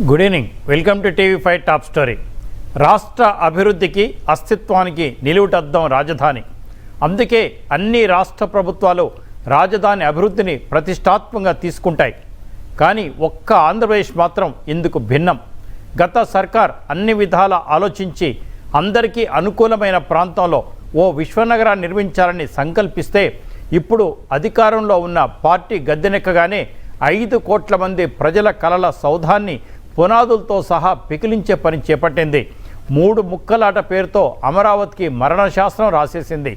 Good evening, welcome to TV5 top story. రాష్ట్ర అభివృద్ధికి అస్తిత్వానికి నిలువుటద్దం రాజధాని. అందుకే అన్ని రాష్ట్ర ప్రభుత్వాలు రాజధాని అభివృద్ధిని ప్రతిష్టాత్మకంగా తీసుకుంటాయి. కానీ ఒక్క ఆంధ్రప్రదేశ్ మాత్రం ఇందుకు భిన్నం. గత సర్కార్ అన్ని విధాల ఆలోచించి అందరికీ అనుకూలమైన ప్రాంతంలో ఓ విశ్వనగరాన్ని నిర్మించాలని సంకల్పిస్తే ఇప్పుడు అధికారంలో ఉన్న పార్టీ గద్దెనెక్కగానే 5 కోట్ల మంది ప్రజల కలల సౌధాన్ని పునాదులతో సహా పికిలించే పని చేపట్టింది. 3 ముక్కలాట పేరుతో అమరావతికి మరణశాసనం రాసేసింది.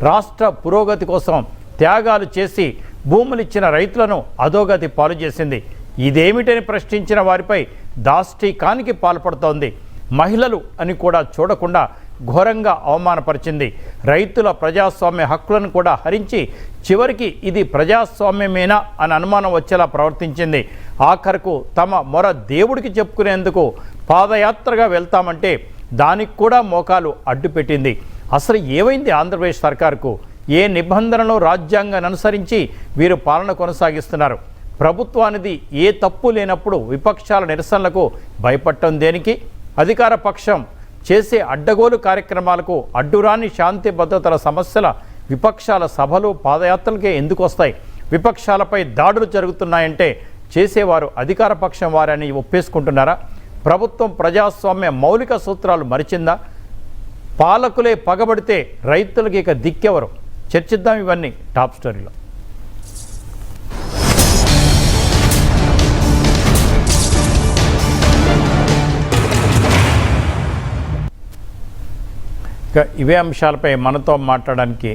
రాష్ట్ర పురోగతి కోసం త్యాగాలు చేసి భూములిచ్చిన రైతులను అధోగతి పాలు చేసింది. ఇదేమిటని ప్రశ్నించిన వారిపై దాష్టీకానికి పాల్పడుతోంది. మహిళలు అని కూడా చూడకుండా ఘోరంగా అవమానపరిచింది. రైతుల ప్రజాస్వామ్య హక్కులను కూడా హరించి చివరికి ఇది ప్రజాస్వామ్యమేనా అని అనుమానం వచ్చేలా ప్రవర్తించింది. ఆఖరకు తమ మొర దేవుడికి చెప్పుకునేందుకు పాదయాత్రగా వెళ్తామంటే దానికి కూడా మోకాలు అడ్డుపెట్టింది. అసలు ఏమైంది ఆంధ్రప్రదేశ్ సర్కారుకు? ఏ నిబంధనలు రాజ్యాంగాన్ని అనుసరించి వీరు పాలన కొనసాగిస్తున్నారు? ప్రభుత్వానికి ఏ తప్పు లేనప్పుడు విపక్షాల నిరసనలకు భయపడటం దేనికి? అధికార పక్షం చేసే అడ్డగోలు కార్యక్రమాలకు అడ్డురాని శాంతి భద్రతల సమస్యల విపక్షాల సభలు పాదయాత్రలకే ఎందుకు వస్తాయి? విపక్షాలపై దాడులు జరుగుతున్నాయంటే చేసేవారు అధికార పక్షం వారని ఒప్పేసుకుంటున్నారా? ప్రభుత్వం ప్రజాస్వామ్య మౌలిక సూత్రాలు మరిచిందా? పాలకులే పగబడితే రైతులకి ఇక దిక్కెవరు? చర్చిద్దాం ఇవన్నీ టాప్ స్టోరీలో. ఇవే అంశాలపై మనతో మాట్లాడడానికి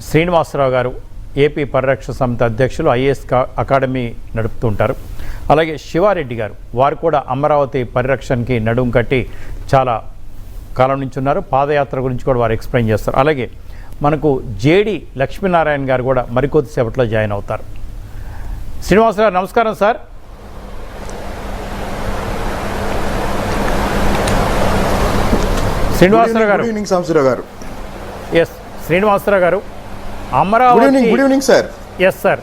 శ్రీనివాసరావు గారు, ఏపీ పరిరక్షణ సమితి అధ్యక్షులు, ఐఏఎస్ అకాడమీ నడుపుతుంటారు. అలాగే శివారెడ్డి గారు, వారు కూడా అమరావతి పరిరక్షణకి నడుం కట్టి చాలా కాలం నుంచి ఉన్నారు. పాదయాత్ర గురించి కూడా వారు ఎక్స్ప్లెయిన్ చేస్తారు. అలాగే మనకు జేడి లక్ష్మీనారాయణ గారు కూడా మరికొద్దిసేపట్లో జాయిన్ అవుతారు. శ్రీనివాసరావు నమస్కారం సార్. శ్రీనివాసరావు గారు, ఎస్ శ్రీనివాసరావు గారు, Amaravati. Good evening sir. Yes sir,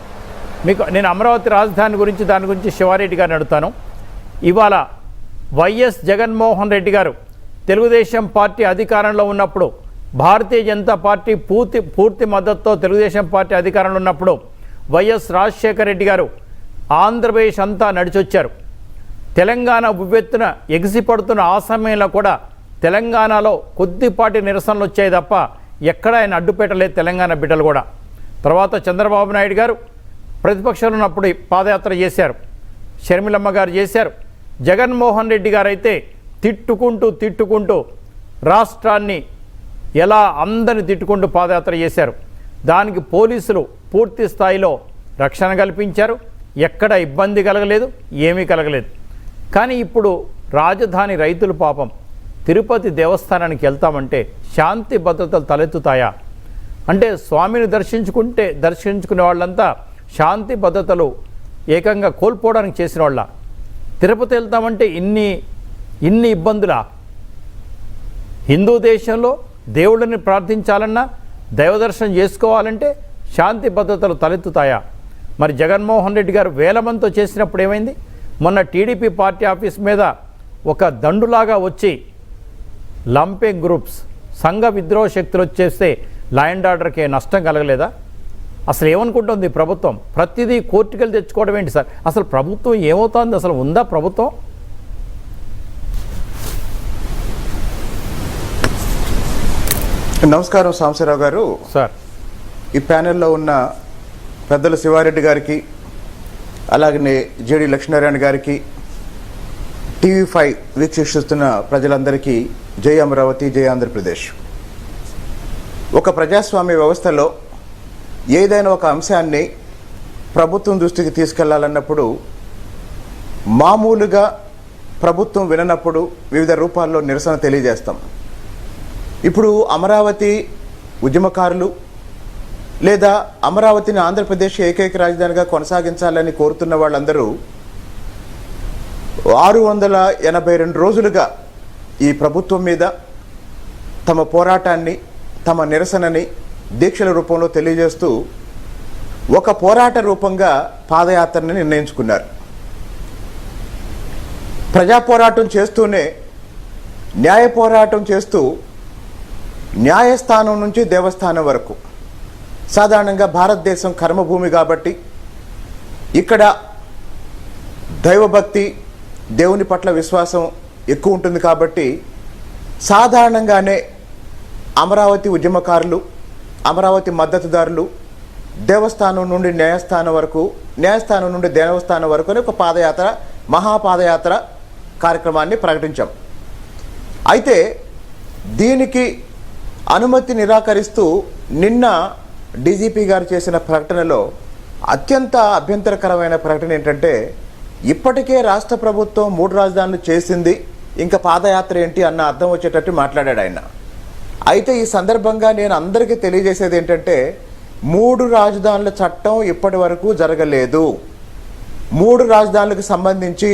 మీకు నేను అమరావతి రాజధాని గురించి దాని గురించి శివారెడ్డి గారిని అడుగుతాను. ఇవాళ వైఎస్ జగన్మోహన్ రెడ్డి గారు తెలుగుదేశం పార్టీ అధికారంలో ఉన్నప్పుడు, భారతీయ జనతా పార్టీ పూర్తి మద్దతుతో తెలుగుదేశం పార్టీ అధికారంలో ఉన్నప్పుడు వైఎస్ రాజశేఖర రెడ్డి గారు ఆంధ్రప్రదేశ్ అంతా నడిచొచ్చారు. తెలంగాణ ఉవ్వెత్తున ఎగిసిపడుతున్న ఆ సమయంలో కూడా తెలంగాణలో కొద్దిపాటి నిరసనలు వచ్చాయి తప్ప ఎక్కడ ఆయన అడ్డుపెట్టలేదు తెలంగాణ బిడ్డలు కూడా. తర్వాత చంద్రబాబు నాయుడు గారు ప్రతిపక్షంలో ఉన్నప్పుడు పాదయాత్ర చేశారు, షర్మిలమ్మ గారు చేశారు. జగన్మోహన్ రెడ్డి గారు అయితే తిట్టుకుంటూ రాష్ట్రాన్ని ఎలా అందరిని తిట్టుకుంటూ పాదయాత్ర చేశారు. దానికి పోలీసులు పూర్తి స్థాయిలో రక్షణ కల్పించారు. ఎక్కడ ఇబ్బంది కలగలేదు, ఏమీ కలగలేదు. కానీ ఇప్పుడు రాజధాని రైతులు పాపం తిరుపతి దేవస్థానానికి వెళ్తామంటే శాంతి భద్రతలు తలెత్తుతాయా? అంటే స్వామిని దర్శించుకునే వాళ్ళంతా శాంతి భద్రతలు ఏకంగా కోల్పోవడానికి చేసిన వాళ్ళ. తిరుపతి వెళ్తామంటే ఇన్ని ఇబ్బందులా? హిందూ దేశంలో దేవుళ్ళని ప్రార్థించాలన్నా, దైవదర్శనం చేసుకోవాలంటే శాంతి భద్రతలు తలెత్తుతాయా? మరి జగన్మోహన్ రెడ్డి గారు వేల మందితో చేసినప్పుడు ఏమైంది? మొన్న టీడీపీ పార్టీ ఆఫీస్ మీద ఒక దండులాగా వచ్చి లంపింగ్ గ్రూప్స్, సంఘ విద్రోహ శక్తులు వచ్చేస్తే లా అండ్ ఆర్డర్కి నష్టం కలగలేదా? అసలు ఏమనుకుంటుంది ప్రభుత్వం? ప్రతిదీ కోర్టుకెళ్ళి తెచ్చుకోవడం ఏంటి సార్? అసలు ప్రభుత్వం ఏమవుతోంది? అసలు ఉందా ప్రభుత్వం? నమస్కారం సాంబశివరావు గారు. సార్, ఈ ప్యానెల్లో ఉన్న పెద్దలు శివారెడ్డి గారికి, అలాగనే జేడి లక్ష్మీనారాయణ గారికి, టీవీ5 వీక్షిస్తున్న ప్రజలందరికీ జై అమరావతి, జై ఆంధ్రప్రదేశ్. ఒక ప్రజాస్వామ్య వ్యవస్థలో ఏదైనా ఒక అంశాన్ని ప్రభుత్వం దృష్టికి తీసుకెళ్లాలన్నప్పుడు మామూలుగా ప్రభుత్వం విననప్పుడు వివిధ రూపాల్లో నిరసన తెలియజేస్తాం. ఇప్పుడు అమరావతి ఉద్యమకారులు లేదా అమరావతిని ఆంధ్రప్రదేశ్ ఏకైక రాజధానిగా కొనసాగించాలని కోరుతున్న వాళ్ళందరూ 682 రోజులుగా ఈ ప్రభుత్వం మీద తమ పోరాటాన్ని, తమ నిరసనని దీక్షల రూపంలో తెలియజేస్తూ ఒక పోరాట రూపంగా పాదయాత్రని నిర్ణయించుకున్నారు. ప్రజా పోరాటం చేస్తూనే న్యాయ పోరాటం చేస్తూ న్యాయస్థానం నుంచి దేవస్థానం వరకు, సాధారణంగా భారతదేశం కర్మభూమి కాబట్టి ఇక్కడ దైవభక్తి, దేవుని పట్ల విశ్వాసం ఎక్కువ ఉంటుంది కాబట్టి సాధారణంగానే అమరావతి ఉద్యమకారులు, అమరావతి మద్దతుదారులు దేవస్థానం నుండి న్యాయస్థానం వరకు, న్యాయస్థానం నుండి దేవస్థానం వరకు అని ఒక పాదయాత్ర, మహాపాదయాత్ర కార్యక్రమాన్ని ప్రకటించాం. అయితే దీనికి అనుమతి నిరాకరిస్తూ నిన్న డీజీపీ గారు చేసిన ప్రకటనలో అత్యంత అభ్యంతరకరమైన ప్రకటన ఏంటంటే, ఇప్పటికే రాష్ట్ర ప్రభుత్వం 3 రాజధానులు చేసింది, ఇంకా పాదయాత్ర ఏంటి అన్న అర్థం వచ్చేటట్టు మాట్లాడాడు ఆయన. అయితే ఈ సందర్భంగా నేను అందరికీ తెలియజేసేది ఏంటంటే, 3 రాజధానుల చట్టం ఇప్పటి వరకు జరగలేదు. 3 రాజధానులకు సంబంధించి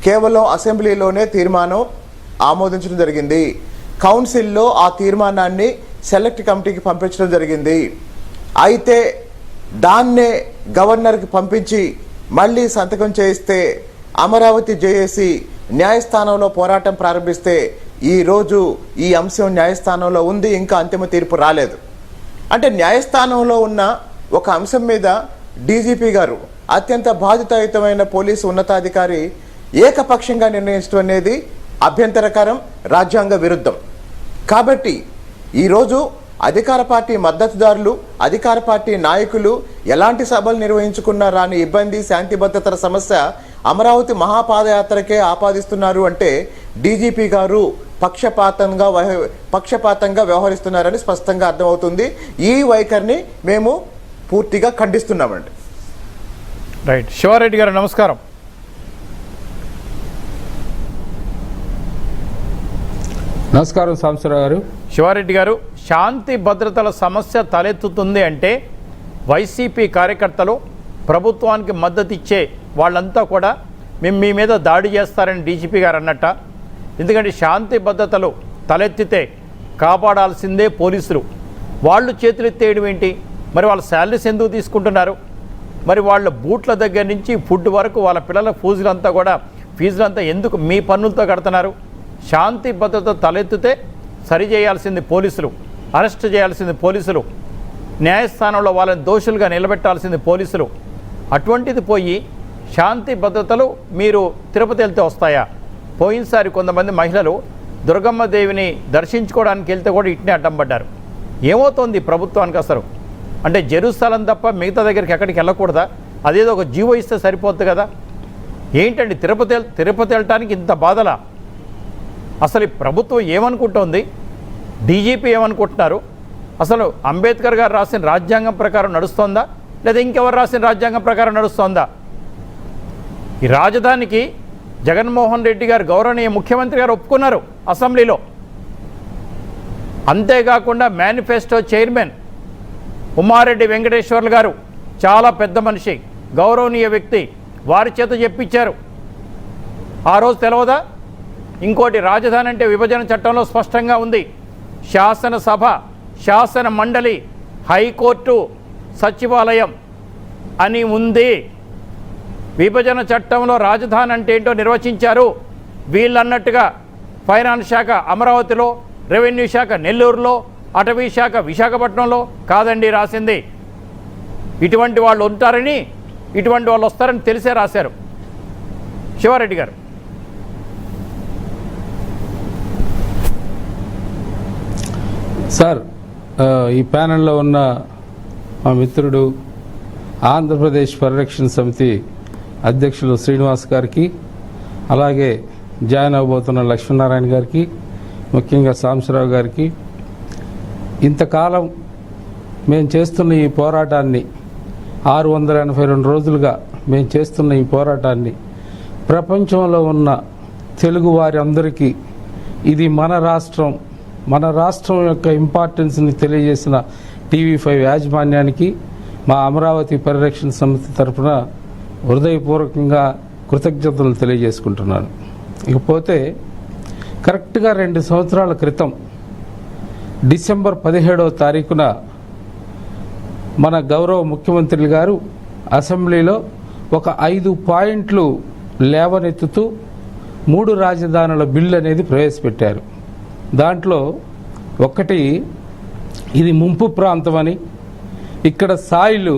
కేవలం అసెంబ్లీలోనే తీర్మానం ఆమోదించడం జరిగింది. కౌన్సిల్లో ఆ తీర్మానాన్ని సెలెక్ట్ కమిటీకి పంపించడం జరిగింది. అయితే దాన్నే గవర్నర్కి పంపించి మళ్ళీ సంతకం చేయిస్తే అమరావతి జేఏసీ న్యాయస్థానంలో పోరాటం ప్రారంభిస్తే ఈరోజు ఈ అంశం న్యాయస్థానంలో ఉంది, ఇంకా అంతిమ తీర్పు రాలేదు. అంటే న్యాయస్థానంలో ఉన్న ఒక అంశం మీద డీజీపీ గారు, అత్యంత బాధ్యతాయుతమైన పోలీసు ఉన్నతాధికారి ఏకపక్షంగా నిర్ణయించడం అనేది అభ్యంతరకరం, రాజ్యాంగ విరుద్ధం. కాబట్టి ఈరోజు అధికార పార్టీ మద్దతుదారులు, అధికార పార్టీ నాయకులు ఎలాంటి సభలు నిర్వహించుకున్నా రాని ఇబ్బంది, శాంతి భద్రతల సమస్య అమరావతి మహాపాదయాత్రకే ఆపాదిస్తున్నారు అంటే డీజీపీ గారు పక్షపాతంగా వ్యవహరిస్తున్నారని స్పష్టంగా అర్థమవుతుంది. ఈ వైఖరిని మేము పూర్తిగా ఖండిస్తున్నామండి. రైట్. శివారెడ్డి గారు నమస్కారం. నమస్కారం సాంబశివరావు గారు. శివారెడ్డి గారు, శాంతి భద్రతల సమస్య తలెత్తుతుంది అంటే వైసీపీ కార్యకర్తలు, ప్రభుత్వానికి మద్దతు ఇచ్చే వాళ్ళంతా కూడా మేము మీ మీద దాడి చేస్తారని డీజీపీ గారు అన్నట్ట. ఎందుకంటే శాంతి భద్రతలు తలెత్తితే కాపాడాల్సిందే పోలీసులు. వాళ్ళు చేతులెత్తేయడం ఏంటి? మరి వాళ్ళ శాలరీస్ ఎందుకు తీసుకుంటున్నారు? మరి వాళ్ళ బూట్ల దగ్గర నుంచి ఫుడ్ వరకు వాళ్ళ పిల్లల ఫీజులంతా ఎందుకు మీ పన్నులతో కడుతున్నారు? శాంతి భద్రత తలెత్తితే సరిచేయాల్సింది పోలీసులు, అరెస్ట్ చేయాల్సింది పోలీసులు, న్యాయస్థానంలో వాళ్ళని దోషులుగా నిలబెట్టాల్సింది పోలీసులు. అటువంటిది పోయి శాంతి భద్రతలు మీరు తిరుపతి వెళ్తే వస్తాయా? పోయినసారి కొంతమంది మహిళలు దుర్గమ్మ దేవిని దర్శించుకోవడానికి వెళ్తే కూడా ఇట్నే అడ్డం పడ్డారు. ఏమవుతోంది ప్రభుత్వానికి అసలు? అంటే జెరూసలం తప్ప మిగతా దగ్గరికి ఎక్కడికి వెళ్ళకూడదా? అదేదో ఒక జీవో ఇస్తే సరిపోద్ది కదా. ఏంటండి తిరుపతి వెళ్ళటానికి ఇంత బాధలా? అసలు ఈ ప్రభుత్వం ఏమనుకుంటోంది? డీజీపీ ఏమనుకుంటున్నారు? అసలు అంబేద్కర్ గారు రాసిన రాజ్యాంగం ప్రకారం నడుస్తోందా, లేదా ఇంకెవరు రాసిన రాజ్యాంగం ప్రకారం నడుస్తోందా? ఈ రాజధానికి జగన్మోహన్ రెడ్డి గారు, గౌరవనీయ ముఖ్యమంత్రి గారు ఒప్పుకున్నారు అసెంబ్లీలో. అంతేకాకుండా మేనిఫెస్టో చైర్మన్ ఉమారెడ్డి వెంకటేశ్వర్లు గారు, చాలా పెద్ద మనిషి, గౌరవనీయ వ్యక్తి, వారి చేత చెప్పించారు. ఆ రోజు తెలవదా? ఇంకోటి, రాజధాని అంటే విభజన చట్టంలో స్పష్టంగా ఉంది. శాసనసభ, శాసన మండలి, హైకోర్టు, సచివాలయం అని ఉంది. విభజన చట్టంలో రాజధాని అంటే ఏంటో నిర్వచించారు. వీళ్ళన్నట్టుగా ఫైనాన్స్ శాఖ అమరావతిలో, రెవెన్యూ శాఖ నెల్లూరులో, అటవీ శాఖ విశాఖపట్నంలో కాదండి రాసింది. ఇటువంటి వాళ్ళు ఉంటారని, ఇటువంటి వాళ్ళు వస్తారని తెలిసే రాశారు. శివారెడ్డి గారు. సార్, ఈ ప్యానెల్లో ఉన్న మా మిత్రుడు ఆంధ్రప్రదేశ్ పరిరక్షణ సమితి అధ్యక్షులు శ్రీనివాస్ గారికి, అలాగే జాయిన్ అవబోతున్న లక్ష్మీనారాయణ గారికి, ముఖ్యంగా సాంబశివరావు గారికి, ఇంతకాలం మేము చేస్తున్న ఈ పోరాటాన్ని 682 రోజులుగా మేము చేస్తున్న ఈ పోరాటాన్ని ప్రపంచంలో ఉన్న తెలుగు వారి అందరికీ ఇది మన రాష్ట్రం యొక్క ఇంపార్టెన్స్ని తెలియజేసిన TV5 యాజమాన్యానికి మా అమరావతి పరిరక్షణ సమితి తరఫున హృదయపూర్వకంగా కృతజ్ఞతలు తెలియజేసుకుంటున్నాను. ఇకపోతే కరెక్ట్గా 2 సంవత్సరాల క్రితం డిసెంబర్ 17వ తారీఖున మన గౌరవ ముఖ్యమంత్రి గారు అసెంబ్లీలో ఒక 5 పాయింట్లు లేవనెత్తుతూ 3 రాజధానుల బిల్లు అనేది ప్రవేశపెట్టారు. దాంట్లో ఒకటి, ఇది ముంపు ప్రాంతం అని, ఇక్కడ సాయిలు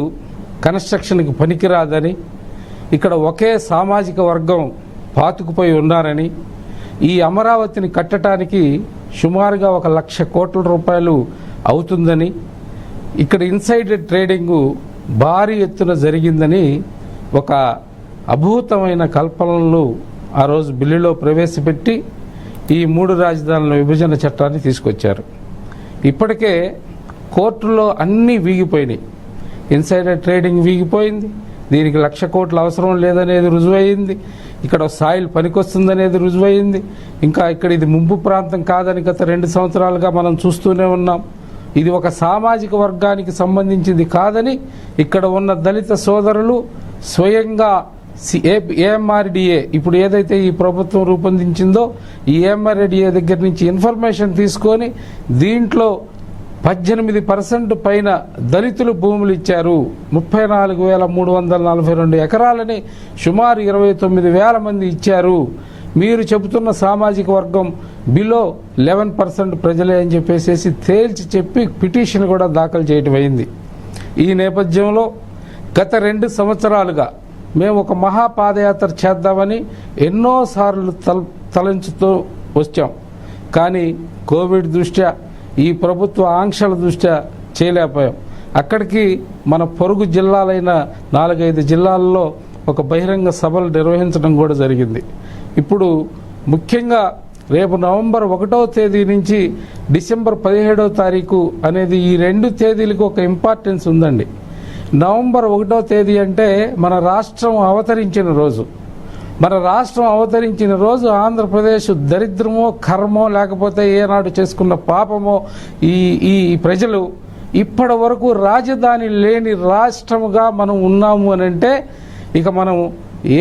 కన్స్ట్రక్షన్కి పనికిరాదని, ఇక్కడ ఒకే సామాజిక వర్గం పాతుకుపోయి ఉన్నారని, ఈ అమరావతిని కట్టడానికి సుమారుగా 1,00,000 కోట్ల రూపాయలు అవుతుందని, ఇక్కడ ఇన్సైడర్ ట్రేడింగు భారీ ఎత్తున జరిగిందని ఒక అభూతమైన కల్పనలు ఆ రోజు బిల్లులో ప్రవేశపెట్టి ఈ 3 రాజధానుల విభజన చట్టాన్ని తీసుకొచ్చారు. ఇప్పటికే కోర్టులో అన్నీ వీగిపోయినాయి. ఇన్సైడర్ ట్రేడింగ్ వీగిపోయింది, దీనికి 1,00,000 కోట్ల అవసరం లేదనేది రుజువయింది, ఇక్కడ సాయిల్ పనికొస్తుందనేది రుజువయింది, ఇంకా ఇక్కడ ఇది ముంపు ప్రాంతం కాదని గత 2 సంవత్సరాలుగా మనం చూస్తూనే ఉన్నాం. ఇది ఒక సామాజిక వర్గానికి సంబంధించింది కాదని ఇక్కడ ఉన్న దళిత సోదరులు స్వయంగా ఏఎంఆర్డిఏ ఇప్పుడు ఏదైతే ఈ ప్రభుత్వం రూపొందించిందో ఈ ఏఎంఆర్డిఏ దగ్గర నుంచి ఇన్ఫర్మేషన్ తీసుకొని దీంట్లో 18% పైన దళితులు భూములు ఇచ్చారు. 34,342 ఎకరాలని సుమారు 29,000 మంది ఇచ్చారు. మీరు చెబుతున్న సామాజిక వర్గం బిలో 11% ప్రజలే అని చెప్పేసి తేల్చి చెప్పి పిటిషన్ కూడా దాఖలు చేయటం అయింది. ఈ నేపథ్యంలో గత 2 సంవత్సరాలుగా మేము ఒక మహాపాదయాత్ర చేద్దామని ఎన్నోసార్లు తలంచుతూ వచ్చాం. కానీ కోవిడ్ దృష్ట్యా ఈ ప్రభుత్వ ఆంక్షల దృష్ట్యా చేయలేకపోయాం. అక్కడికి మన పొరుగు జిల్లాలైన 4-5 జిల్లాల్లో ఒక బహిరంగ సభలు నిర్వహించడం కూడా జరిగింది. ఇప్పుడు ముఖ్యంగా రేపు నవంబర్ 1వ తేదీ నుంచి డిసెంబర్ 17వ తారీఖు అనేది ఈ 2 తేదీలకు ఒక ఇంపార్టెన్స్ ఉందండి. నవంబర్ 1వ తేదీ అంటే మన రాష్ట్రం అవతరించిన రోజు. మన రాష్ట్రం అవతరించిన రోజు ఆంధ్రప్రదేశ్ దరిద్రమో కర్మో లేకపోతే ఏనాడు చేసుకున్న పాపమో ఈ ప్రజలు ఇప్పటి వరకు రాజధాని లేని రాష్ట్రముగా మనం ఉన్నాము అని అంటే ఇక మనం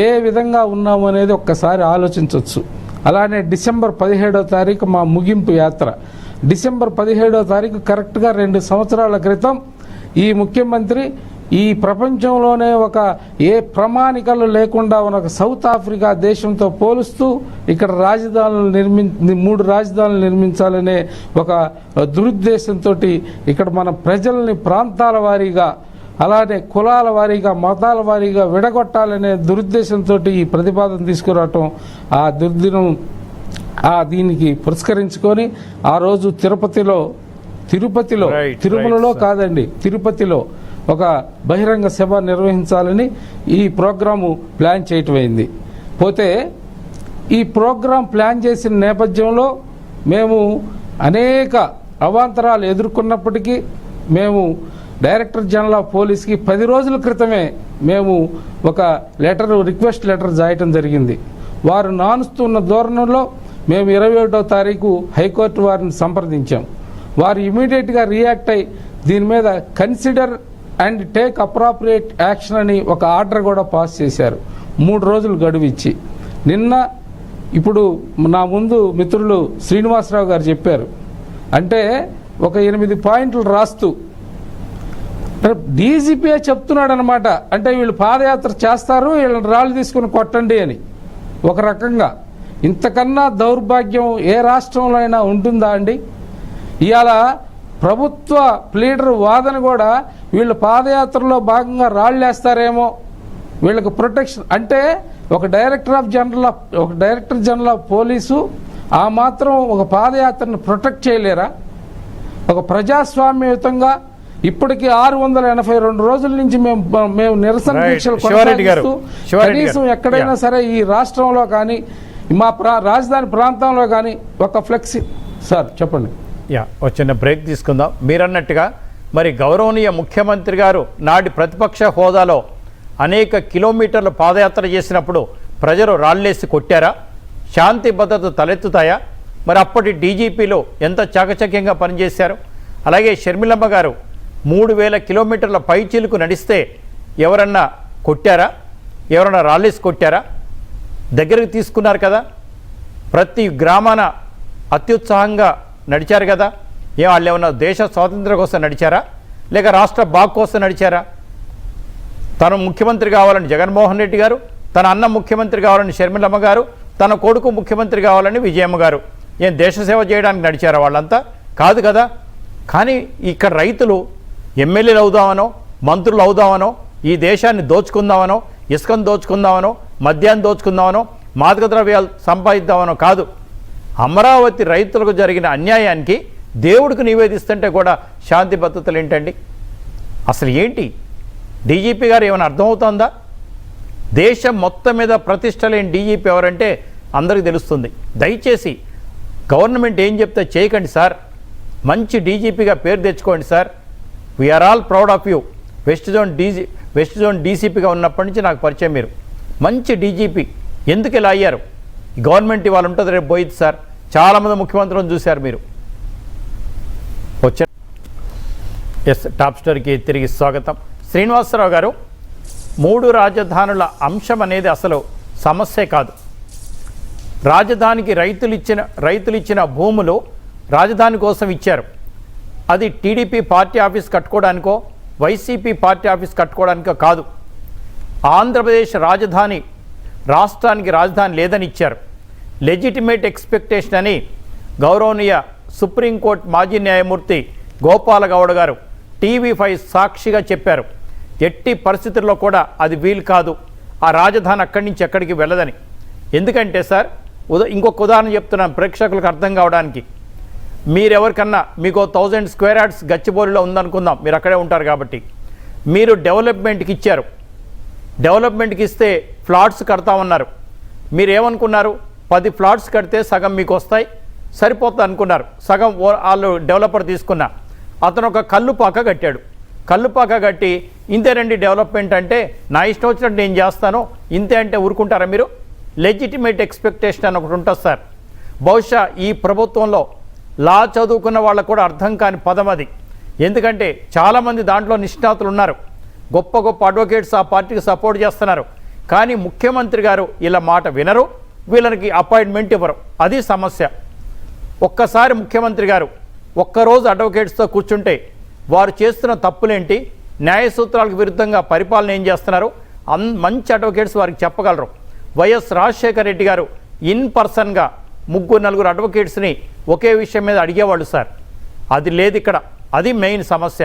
ఏ విధంగా ఉన్నాము అనేది ఒక్కసారి ఆలోచించవచ్చు. అలానే డిసెంబర్ 17వ తారీఖు మా ముగింపు యాత్ర. డిసెంబర్ 17వ తారీఖు కరెక్ట్గా 2 సంవత్సరాల క్రితం ఈ ముఖ్యమంత్రి ఈ ప్రపంచంలోనే ఒక ఏ ప్రమాణికలు లేకుండా ఉన్న సౌత్ ఆఫ్రికా దేశంతో పోలుస్తూ ఇక్కడ రాజధానులు 3 రాజధానులు నిర్మించాలనే ఒక దురుద్దేశంతో ఇక్కడ మన ప్రజల్ని ప్రాంతాల వారీగా అలానే కులాల వారీగా మతాల వారీగా విడగొట్టాలనే దురుద్దేశంతో ఈ ప్రతిపాదన తీసుకురావటం ఆ దుర్దినం దీనికి పురస్కరించుకొని ఆ రోజు తిరుపతిలో తిరుమలలో కాదండి తిరుపతిలో ఒక బహిరంగ సభ నిర్వహించాలని ఈ ప్రోగ్రాము ప్లాన్ చేయటమైంది. పోతే ఈ ప్రోగ్రాం ప్లాన్ చేసిన నేపథ్యంలో మేము అనేక అవాంతరాలు ఎదుర్కొన్నప్పటికీ మేము డైరెక్టర్ జనరల్ ఆఫ్ పోలీస్కి 10 రోజుల క్రితమే మేము ఒక రిక్వెస్ట్ లెటర్ రాయటం జరిగింది. వారు నానుస్తున్న ధోరణిలో మేము 27వ తారీఖు హైకోర్టు వారిని సంప్రదించాం. వారు ఇమీడియట్గా రియాక్ట్ అయ్యి దీని మీద consider and take appropriate action అని ఒక ఆర్డర్ కూడా పాస్ చేశారు 3 రోజులు గడువు ఇచ్చి. నిన్న ఇప్పుడు నా ముందు మిత్రులు శ్రీనివాసరావు గారు చెప్పారు, అంటే ఒక 8 పాయింట్లు రాస్తూ డీజీపీఏ చెప్తున్నాడు అనమాట. అంటే వీళ్ళు పాదయాత్ర చేస్తారు, వీళ్ళని రాళ్ళు తీసుకుని కొట్టండి అని. ఒక రకంగా ఇంతకన్నా దౌర్భాగ్యం ఏ రాష్ట్రంలో అయినా ఉంటుందా అండి? ఇవాళ ప్రభుత్వ లీడర్ వాదన కూడా వీళ్ళు పాదయాత్రలో భాగంగా రాళ్ళేస్తారేమో, వీళ్ళకి ప్రొటెక్షన్ అంటే ఒక డైరెక్టర్ జనరల్ ఆఫ్ పోలీసు ఆ మాత్రం ఒక పాదయాత్రను ప్రొటెక్ట్ చేయలేరా? ఒక ప్రజాస్వామ్యయుతంగా ఇప్పటికీ 682 రోజుల నుంచి మేము నిరసన దీక్షలు కొనసాగిస్తూ కనీసం ఎక్కడైనా సరే ఈ రాష్ట్రంలో కానీ మా రాజధాని ప్రాంతంలో కానీ ఒక ఫ్లెక్సీ సార్ చెప్పండి. ఒక చిన్న బ్రేక్ తీసుకుందాం. మీరన్నట్టుగా మరి గౌరవనీయ ముఖ్యమంత్రి గారు నాటి ప్రతిపక్ష హోదాలో అనేక కిలోమీటర్లు పాదయాత్ర చేసినప్పుడు ప్రజలు రాళ్ళేసి కొట్టారా? శాంతి భద్రత తలెత్తుతాయా? మరి అప్పటి డీజీపీలు ఎంత చాకచక్యంగా పనిచేశారు? అలాగే షర్మిలమ్మ గారు 3000 కిలోమీటర్ల పైచీలకు నడిస్తే ఎవరన్నా కొట్టారా? ఎవరన్నా రాళ్ళేసి కొట్టారా? దగ్గరికి తీసుకున్నారు కదా, ప్రతి గ్రామాన అత్యుత్సాహంగా నడిచారు కదా. వాళ్ళు ఏమన్నా దేశ స్వాతంత్ర్యం కోసం నడిచారా, లేక రాష్ట్ర బాగు కోసం నడిచారా? తను ముఖ్యమంత్రి కావాలని జగన్మోహన్ రెడ్డి గారు, తన అన్న ముఖ్యమంత్రి కావాలని షర్మిలమ్మ గారు తన కొడుకు ముఖ్యమంత్రి కావాలని విజయమ్మ గారు ఏం దేశసేవ చేయడానికి నడిచారా వాళ్ళంతా? కాదు కదా. కానీ ఇక్కడ రైతులు ఎమ్మెల్యేలు అవుదామనో మంత్రులు అవుదామనో ఈ దేశాన్ని దోచుకుందామనో ఇసుకను దోచుకుందామనో మద్యాన్ని దోచుకుందామనో మాదక ద్రవ్యాలు సంపాదిద్దామనో కాదు. అమరావతి రైతులకు జరిగిన అన్యాయానికి దేవుడికి నివేదిస్తుంటే కూడా శాంతి భద్రతలు ఏంటండి? అసలు ఏంటి? డీజీపీ గారు ఏమైనా అర్థమవుతుందా? దేశం మొత్తం మీద ప్రతిష్ట లేని డీజీపీ ఎవరంటే అందరికీ తెలుస్తుంది. దయచేసి గవర్నమెంట్ ఏం చెప్తే చేయకండి సార్. మంచి డీజీపీగా పేరు తెచ్చుకోండి sir. We are all proud of you. West zone డీసీపీగా ఉన్నప్పటి నుంచి నాకు పరిచయం. మీరు మంచి డీజీపీ. ఎందుకు ఇలా అయ్యారు? గవర్నమెంట్ ఇవాళ ఉంటుంది, రేపు పోయింది సార్. చాలామంది ముఖ్యమంత్రులను చూశారు మీరు. వచ్చే టాప్ స్టోరీకి తిరిగి స్వాగతం. శ్రీనివాసరావు గారు, 3 రాజధానుల అంశం అనేది అసలు సమస్యే కాదు. రాజధానికి రైతులు ఇచ్చిన భూములు రాజధాని కోసం ఇచ్చారు. అది టీడీపీ పార్టీ ఆఫీస్ కట్టుకోవడానికో వైసీపీ పార్టీ ఆఫీస్ కట్టుకోవడానికో కాదు. ఆంధ్రప్రదేశ్ రాష్ట్రానికి రాజధాని లేదని ఇచ్చారు. లెజిటిమేట్ ఎక్స్పెక్టేషన్ అని గౌరవనీయ సుప్రీంకోర్టు మాజీ న్యాయమూర్తి గోపాలగౌడ గారు TV5 సాక్షిగా చెప్పారు. ఎట్టి పరిస్థితుల్లో కూడా అది వీలు కాదు. ఆ రాజధాని అక్కడి నుంచి ఎక్కడికి వెళ్ళదని. ఎందుకంటే సార్, ఇంకొక ఉదాహరణ చెప్తున్నాను ప్రేక్షకులకు అర్థం కావడానికి. మీరెవరికన్నా మీకు 1000 స్క్వేర్ యార్డ్స్ గచ్చిబౌలిలో ఉందనుకుందాం, మీరు అక్కడే ఉంటారు కాబట్టి. మీరు డెవలప్మెంట్కి ఇచ్చారు. డెవలప్మెంట్కి ఇస్తే ఫ్లాట్స్ కడతామన్నారు. మీరు ఏమనుకున్నారు? 10 ఫ్లాట్స్ కడితే సగం మీకు వస్తాయి, సరిపోతుంది అనుకున్నారు. సగం వాళ్ళు డెవలపర్ తీసుకున్నా. అతను ఒక కల్లుపాక కట్టాడు. కల్లుపాక కట్టి ఇంతేనండి డెవలప్మెంట్ అంటే, నా ఇష్టం వచ్చినట్టు నేను చేస్తాను ఇంతే అంటే ఊరుకుంటారా మీరు? లెజిటిమేట్ ఎక్స్పెక్టేషన్ అని ఒకటి ఉంటుంది సార్. బహుశా ఈ ప్రభుత్వంలో లా చదువుకున్న వాళ్ళకు కూడా అర్థం కాని పదం అది. ఎందుకంటే చాలామంది దాంట్లో నిష్ణాతులు ఉన్నారు. గొప్ప గొప్ప అడ్వకేట్స్ ఆ పార్టీకి సపోర్ట్ చేస్తున్నారు. కానీ ముఖ్యమంత్రి గారు ఇలా మాట వినరు, వీళ్ళకి అపాయింట్మెంట్ ఇవ్వరు. అది సమస్య. ఒక్కసారి ముఖ్యమంత్రి గారు ఒక్కరోజు అడ్వకేట్స్తో కూర్చుంటే వారు చేస్తున్న తప్పులేంటి, న్యాయ సూత్రాలకు విరుద్ధంగా పరిపాలన ఏం చేస్తున్నారు, మంచి అడ్వకేట్స్ వారికి చెప్పగలరు. వైఎస్ రాజశేఖర రెడ్డి గారు ఇన్ పర్సన్గా 3-4 అడ్వకేట్స్ని ఒకే విషయం మీద అడిగేవాళ్ళు సార్. అది లేదు ఇక్కడ. అది మెయిన్ సమస్య.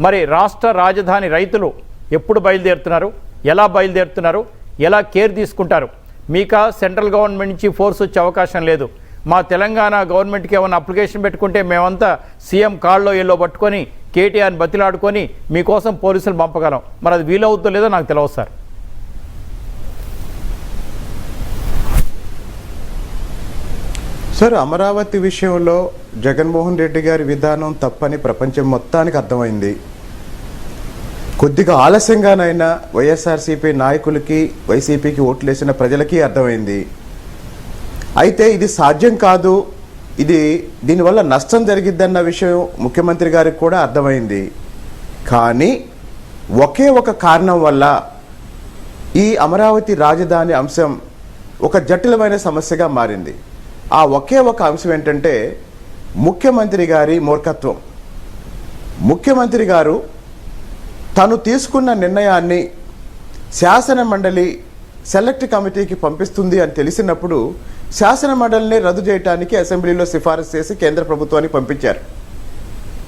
మరి రాష్ట్ర రాజధాని రైతులు ఎప్పుడు బయలుదేరుతున్నారు, ఎలా బయలుదేరుతున్నారు, ఎలా కేర్ తీసుకుంటారు? మీకా సెంట్రల్ గవర్నమెంట్ నుంచి ఫోర్స్ వచ్చే అవకాశం లేదు. మా తెలంగాణ గవర్నమెంట్కి ఏమైనా అప్లికేషన్ పెట్టుకుంటే మేమంతా సీఎం కాళ్ళలో ఎల్లో పట్టుకొని కేటీఆర్ని బతిలాడుకొని మీకోసం పోలీసులు పంపగలం. మరి అది వీలవుతుందో లేదో నాకు తెలియదు సార్. సార్, అమరావతి విషయంలో జగన్మోహన్ రెడ్డి గారి విధానం తప్పని ప్రపంచం మొత్తానికి అర్థమైంది. కొద్దిగా ఆలస్యంగానైనా వైఎస్ఆర్సీపీ నాయకులకి వైసీపీకి ఓట్లేసిన ప్రజలకి అర్థమైంది. అయితే ఇది సాధ్యం కాదు, దీనివల్ల నష్టం జరిగిద్దన్న విషయం ముఖ్యమంత్రి గారికి కూడా అర్థమైంది. కానీ ఒకే ఒక కారణం వల్ల ఈ అమరావతి రాజధాని అంశం ఒక జటిలమైన సమస్యగా మారింది. ఆ ఒకే ఒక అంశం ఏంటంటే ముఖ్యమంత్రి గారి మూర్ఖత్వం. ముఖ్యమంత్రి గారు తను తీసుకున్న నిర్ణయాన్ని శాసన మండలి సెలెక్ట్ కమిటీకి పంపిస్తుంది అని తెలిసినప్పుడు శాసన మండలిని రద్దు చేయడానికి అసెంబ్లీలో సిఫారసు చేసి కేంద్ర ప్రభుత్వానికి పంపించారు.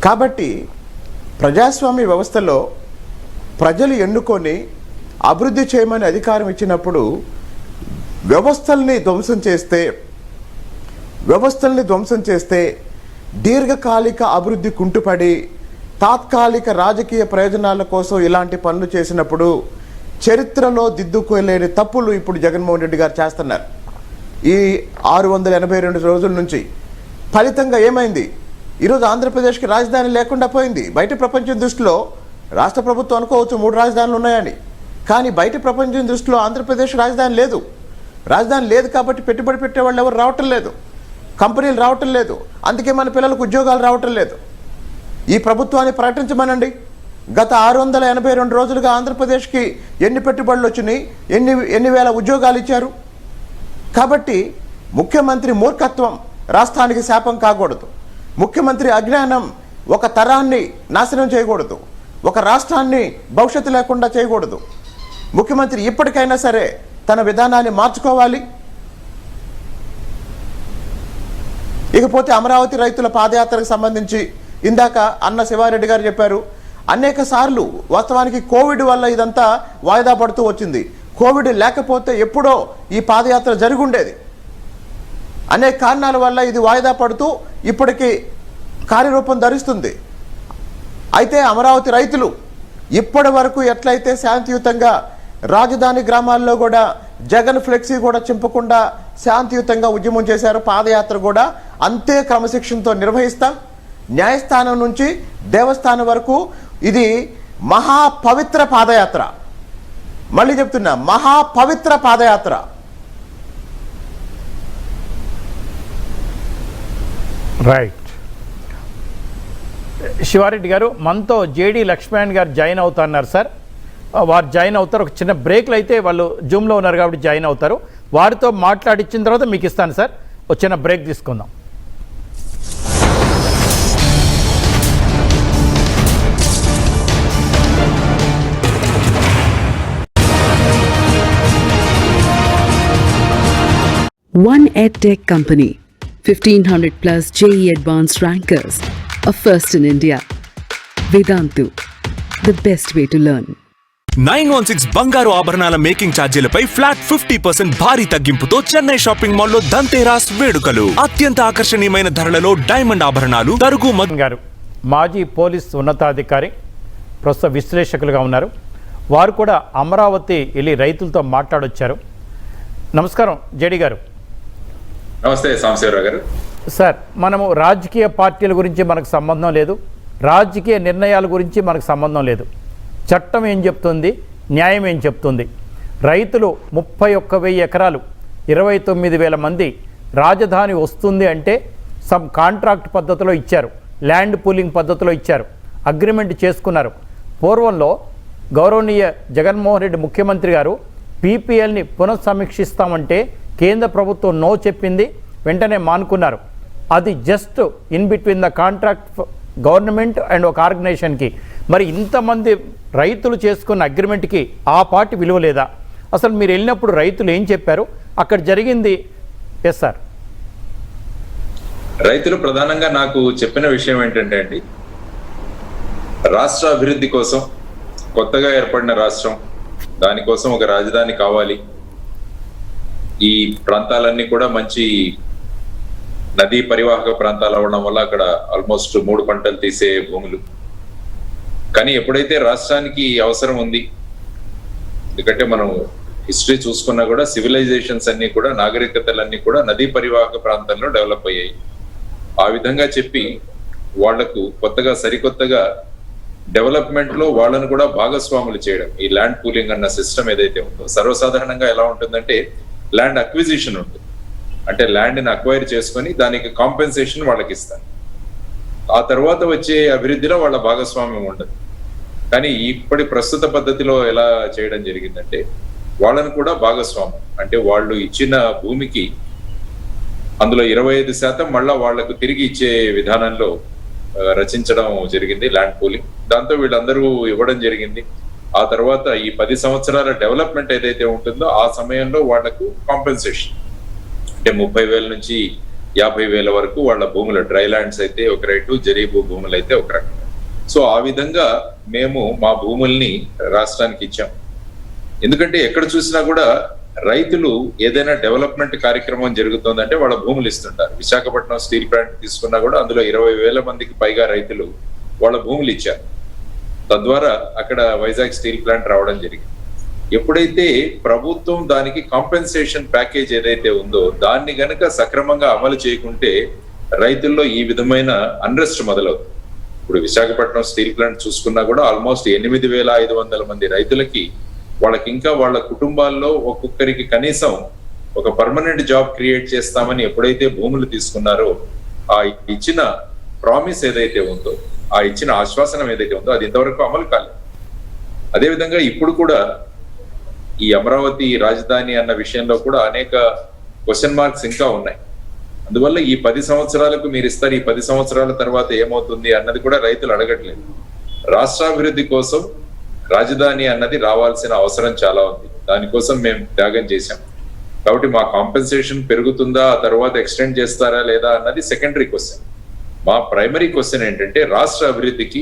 కాబట్టి ప్రజాస్వామ్య వ్యవస్థలో ప్రజలు ఎన్నుకొని అభివృద్ధి చేయమని అధికారం ఇచ్చినప్పుడు వ్యవస్థల్ని ధ్వంసం చేస్తే దీర్ఘకాలిక అభివృద్ధి కుంటుపడి తాత్కాలిక రాజకీయ ప్రయోజనాల కోసం ఇలాంటి పనులు చేసినప్పుడు చరిత్రలో దిద్దుకోలేని తప్పులు ఇప్పుడు జగన్మోహన్ రెడ్డి గారు చేస్తున్నారు. ఈ 682 రోజుల నుంచి ఫలితంగా ఏమైంది? ఈరోజు ఆంధ్రప్రదేశ్కి రాజధాని లేకుండా పోయింది. బయట ప్రపంచం దృష్టిలో రాష్ట్ర ప్రభుత్వం అనుకోవచ్చు 3 రాజధానులు ఉన్నాయని, కానీ బయట ప్రపంచం దృష్టిలో ఆంధ్రప్రదేశ్ రాజధాని లేదు. రాజధాని లేదు కాబట్టి పెట్టుబడి పెట్టేవాళ్ళు ఎవరు రావటం లేదు, కంపెనీలు రావటం లేదు, అందుకే మన పిల్లలకు ఉద్యోగాలు రావటం లేదు. ఈ ప్రభుత్వాన్ని ప్రకటించమనండి. గత 682 రోజులుగా ఆంధ్రప్రదేశ్కి ఎన్ని పెట్టుబడులు వచ్చినాయి, ఎన్ని వేల ఉద్యోగాలు ఇచ్చారు? కాబట్టి ముఖ్యమంత్రి మూర్ఖత్వం రాష్ట్రానికి శాపం కాకూడదు. ముఖ్యమంత్రి అజ్ఞానం ఒక తరాన్ని నాశనం చేయకూడదు, ఒక రాష్ట్రాన్ని భవిష్యత్తు లేకుండా చేయకూడదు. ముఖ్యమంత్రి ఇప్పటికైనా సరే తన విధానాన్ని మార్చుకోవాలి. ఇకపోతే అమరావతి రైతుల పాదయాత్రకు సంబంధించి ఇందాక అన్న శివారెడ్డి గారు చెప్పారు, అనేక సార్లు వాస్తవానికి కోవిడ్ వల్ల ఇదంతా వాయిదా పడుతూ వచ్చింది. కోవిడ్ లేకపోతే ఎప్పుడో ఈ పాదయాత్ర జరుగుండేది. అనేక కారణాల వల్ల ఇది వాయిదా పడుతూ ఇప్పటికీ కార్యరూపం ధరిస్తుంది. అయితే అమరావతి రైతులు ఇప్పటి వరకు ఎట్లయితే శాంతియుతంగా రాజధాని గ్రామాల్లో కూడా జగన్ ఫ్లెక్సీ కూడా చింపకుండా శాంతియుతంగా ఉద్యమం చేశారు, పాదయాత్ర కూడా అంతే క్రమశిక్షణతో నిర్వహిస్తాం. న్యాయస్థానం నుంచి దేవస్థానం వరకు ఇది మహాపవిత్ర పాదయాత్ర. మళ్ళీ చెప్తున్నా, మహాపవిత్ర పాదయాత్ర. రైట్. శివారెడ్డి గారు, మనతో జేడి లక్ష్మణ్ గారు జాయిన్ అవుతున్నారు సార్. వారు జాయిన్ అవుతారు. ఒక చిన్న బ్రేక్లు అయితే వాళ్ళు జూమ్లో ఉన్నారు కాబట్టి జాయిన్ అవుతారు. వారితో మాట్లాడించిన తర్వాత మీకు ఇస్తాను సార్. ఒక చిన్న బ్రేక్ తీసుకుందాం. One EdTech company, 1500 plus JEE advanced rankers, a first in India. Vedantu, the best way to learn. 916 బంగారు ఆభరణాల మేకింగ్ ఛార్జీలపై ఫ్లాట్ 50% భారీ తగ్గింపుతో చెన్నై షాపింగ్ మాల్లో దంతేరాస్ వేడుకలు. అత్యంత ఆకర్షణీయమైన ధరలలో డైమండ్ ఆభరణాలు తరుగు గారు మాజీ పోలీస్ ఉన్నతాధికారి, ప్రస్తుత విశ్లేషకులుగా ఉన్నారు. వారు కూడా అమరావతి వెళ్ళి రైతులతో మాట్లాడొచ్చారు. నమస్కారం జేడి గారు. నమస్తే సాంబశివరావు గారు. సార్, మనము రాజకీయ పార్టీల గురించి మనకు సంబంధం లేదు, రాజకీయ నిర్ణయాల గురించి మనకు సంబంధం లేదు. చట్టం ఏం చెప్తుంది, న్యాయం ఏం చెప్తుంది? రైతులు 31,000 ఎకరాలు 29,000 మంది రాజధాని వస్తుంది అంటే సమ్ కాంట్రాక్ట్ పద్ధతిలో ఇచ్చారు, ల్యాండ్ పూలింగ్ పద్ధతిలో ఇచ్చారు, అగ్రిమెంట్ చేసుకున్నారు. పూర్వంలో గౌరవనీయ జగన్మోహన్ రెడ్డి ముఖ్యమంత్రి గారు పీపీఎల్ని పునఃసమీక్షిస్తామంటే కేంద్ర ప్రభుత్వం నో చెప్పింది, వెంటనే మానుకున్నారు. అది just in between the contract government and ఒక ఆర్గనైజేషన్కి. మరి ఇంతమంది రైతులు చేసుకున్న అగ్రిమెంట్కి ఆ పార్టీ విలువ లేదా? అసలు మీరు వెళ్ళినప్పుడు రైతులు ఏం చెప్పారు, అక్కడ జరిగింది? Yes sir. రైతులు ప్రధానంగా నాకు చెప్పిన విషయం ఏంటంటే అండి, రాష్ట్ర అభివృద్ధి కోసం, కొత్తగా ఏర్పడిన రాష్ట్రం, దానికోసం ఒక రాజధాని కావాలి. ఈ ప్రాంతాలన్నీ కూడా మంచి నదీ పరివాహక ప్రాంతాలు అవడం వల్ల అక్కడ ఆల్మోస్ట్ 3 పంటలు తీసే భూములు. కానీ ఎప్పుడైతే రాష్ట్రానికి అవసరం ఉంది, ఎందుకంటే మనం హిస్టరీ చూసుకున్నా కూడా సివిలైజేషన్స్ అన్ని కూడా, నాగరికతలన్నీ కూడా నదీ పరివాహక ప్రాంతాల్లో డెవలప్ అయ్యాయి. ఆ విధంగా చెప్పి వాళ్లకు కొత్తగా సరికొత్తగా డెవలప్మెంట్ లో వాళ్ళను కూడా భాగస్వాములు చేయడం, ఈ ల్యాండ్ పూలింగ్ అన్న సిస్టమ్ ఏదైతే ఉందో, సర్వసాధారణంగా ఎలా ఉంటుందంటే ల్యాండ్ అక్విజిషన్ ఉంటుంది. అంటే ల్యాండ్ని అక్వైర్ చేసుకొని దానికి కాంపెన్సేషన్ వాళ్ళకి ఇస్తారు. ఆ తర్వాత వచ్చే అభివృద్ధిలో వాళ్ళ భాగస్వామ్యం ఉండదు. కానీ ఇప్పటి ప్రస్తుత పద్ధతిలో ఎలా చేయడం జరిగిందంటే వాళ్ళను కూడా భాగస్వామ్యం, అంటే వాళ్ళు ఇచ్చిన భూమికి అందులో 25% మళ్ళా వాళ్లకు తిరిగి ఇచ్చే విధానంలో రచించడం జరిగింది ల్యాండ్ పూలింగ్. దాంతో వీళ్ళందరూ ఇవ్వడం జరిగింది. ఆ తర్వాత ఈ 10 సంవత్సరాల డెవలప్మెంట్ ఏదైతే ఉంటుందో ఆ సమయంలో వాళ్లకు కాంపెన్సేషన్, అంటే 30,000 నుంచి 50,000 వరకు వాళ్ళ భూములు, డ్రై ల్యాండ్స్ అయితే ఒక రేటు, జరీబు భూములు అయితే ఒక రకంగా. సో ఆ విధంగా మేము మా భూముల్ని రాష్ట్రానికి ఇచ్చాం. ఎందుకంటే ఎక్కడ చూసినా కూడా రైతులు ఏదైనా డెవలప్మెంట్ కార్యక్రమం జరుగుతుందంటే వాళ్ళ భూములు ఇస్తుంటారు. విశాఖపట్నం స్టీల్ ప్లాంట్ తీసుకున్నా కూడా అందులో 20,000 మందికి పైగా రైతులు వాళ్ళ భూములు ఇచ్చారు. తద్వారా అక్కడ వైజాగ్ స్టీల్ ప్లాంట్ రావడం జరిగింది. ఎప్పుడైతే ప్రభుత్వం దానికి కాంపెన్సేషన్ ప్యాకేజ్ ఏదైతే ఉందో దాన్ని గనక సక్రమంగా అమలు చేయకుంటే రైతుల్లో ఈ విధమైన అన్రెస్ట్ మొదలవుతుంది. ఇప్పుడు విశాఖపట్నం స్టీల్ ప్లాంట్ చూసుకున్నా కూడా ఆల్మోస్ట్ 8,500 మంది రైతులకి వాళ్ళకి ఇంకా వాళ్ళ కుటుంబాల్లో ఒక్కొక్కరికి కనీసం ఒక పర్మనెంట్ జాబ్ క్రియేట్ చేస్తామని ఎప్పుడైతే భూములు తీసుకున్నారో ఆ ఇచ్చిన ప్రామిస్ ఏదైతే ఉందో, ఆ ఇచ్చిన ఆశ్వాసనం ఏదైతే ఉందో అది ఇంతవరకు అమలు కాలేదు. అదేవిధంగా ఇప్పుడు కూడా ఈ అమరావతి రాజధాని అన్న విషయంలో కూడా అనేక క్వశ్చన్ మార్క్స్ ఇంకా ఉన్నాయి. అందువల్ల ఈ 10 సంవత్సరాలకు మీరు ఇస్తారు, ఈ 10 సంవత్సరాల తర్వాత ఏమవుతుంది అన్నది కూడా రైతులు అడగట్లేదు. రాష్ట్రాభివృద్ధి కోసం రాజధాని అన్నది రావాల్సిన అవసరం చాలా ఉంది. దానికోసం మేము త్యాగం చేశాం. కాబట్టి మా కాంపెన్సేషన్ పెరుగుతుందా, ఆ తర్వాత ఎక్స్టెండ్ చేస్తారా లేదా అన్నది సెకండరీ క్వశ్చన్. మా ప్రైమరీ క్వశ్చన్ ఏంటంటే రాష్ట్ర అభివృద్ధికి,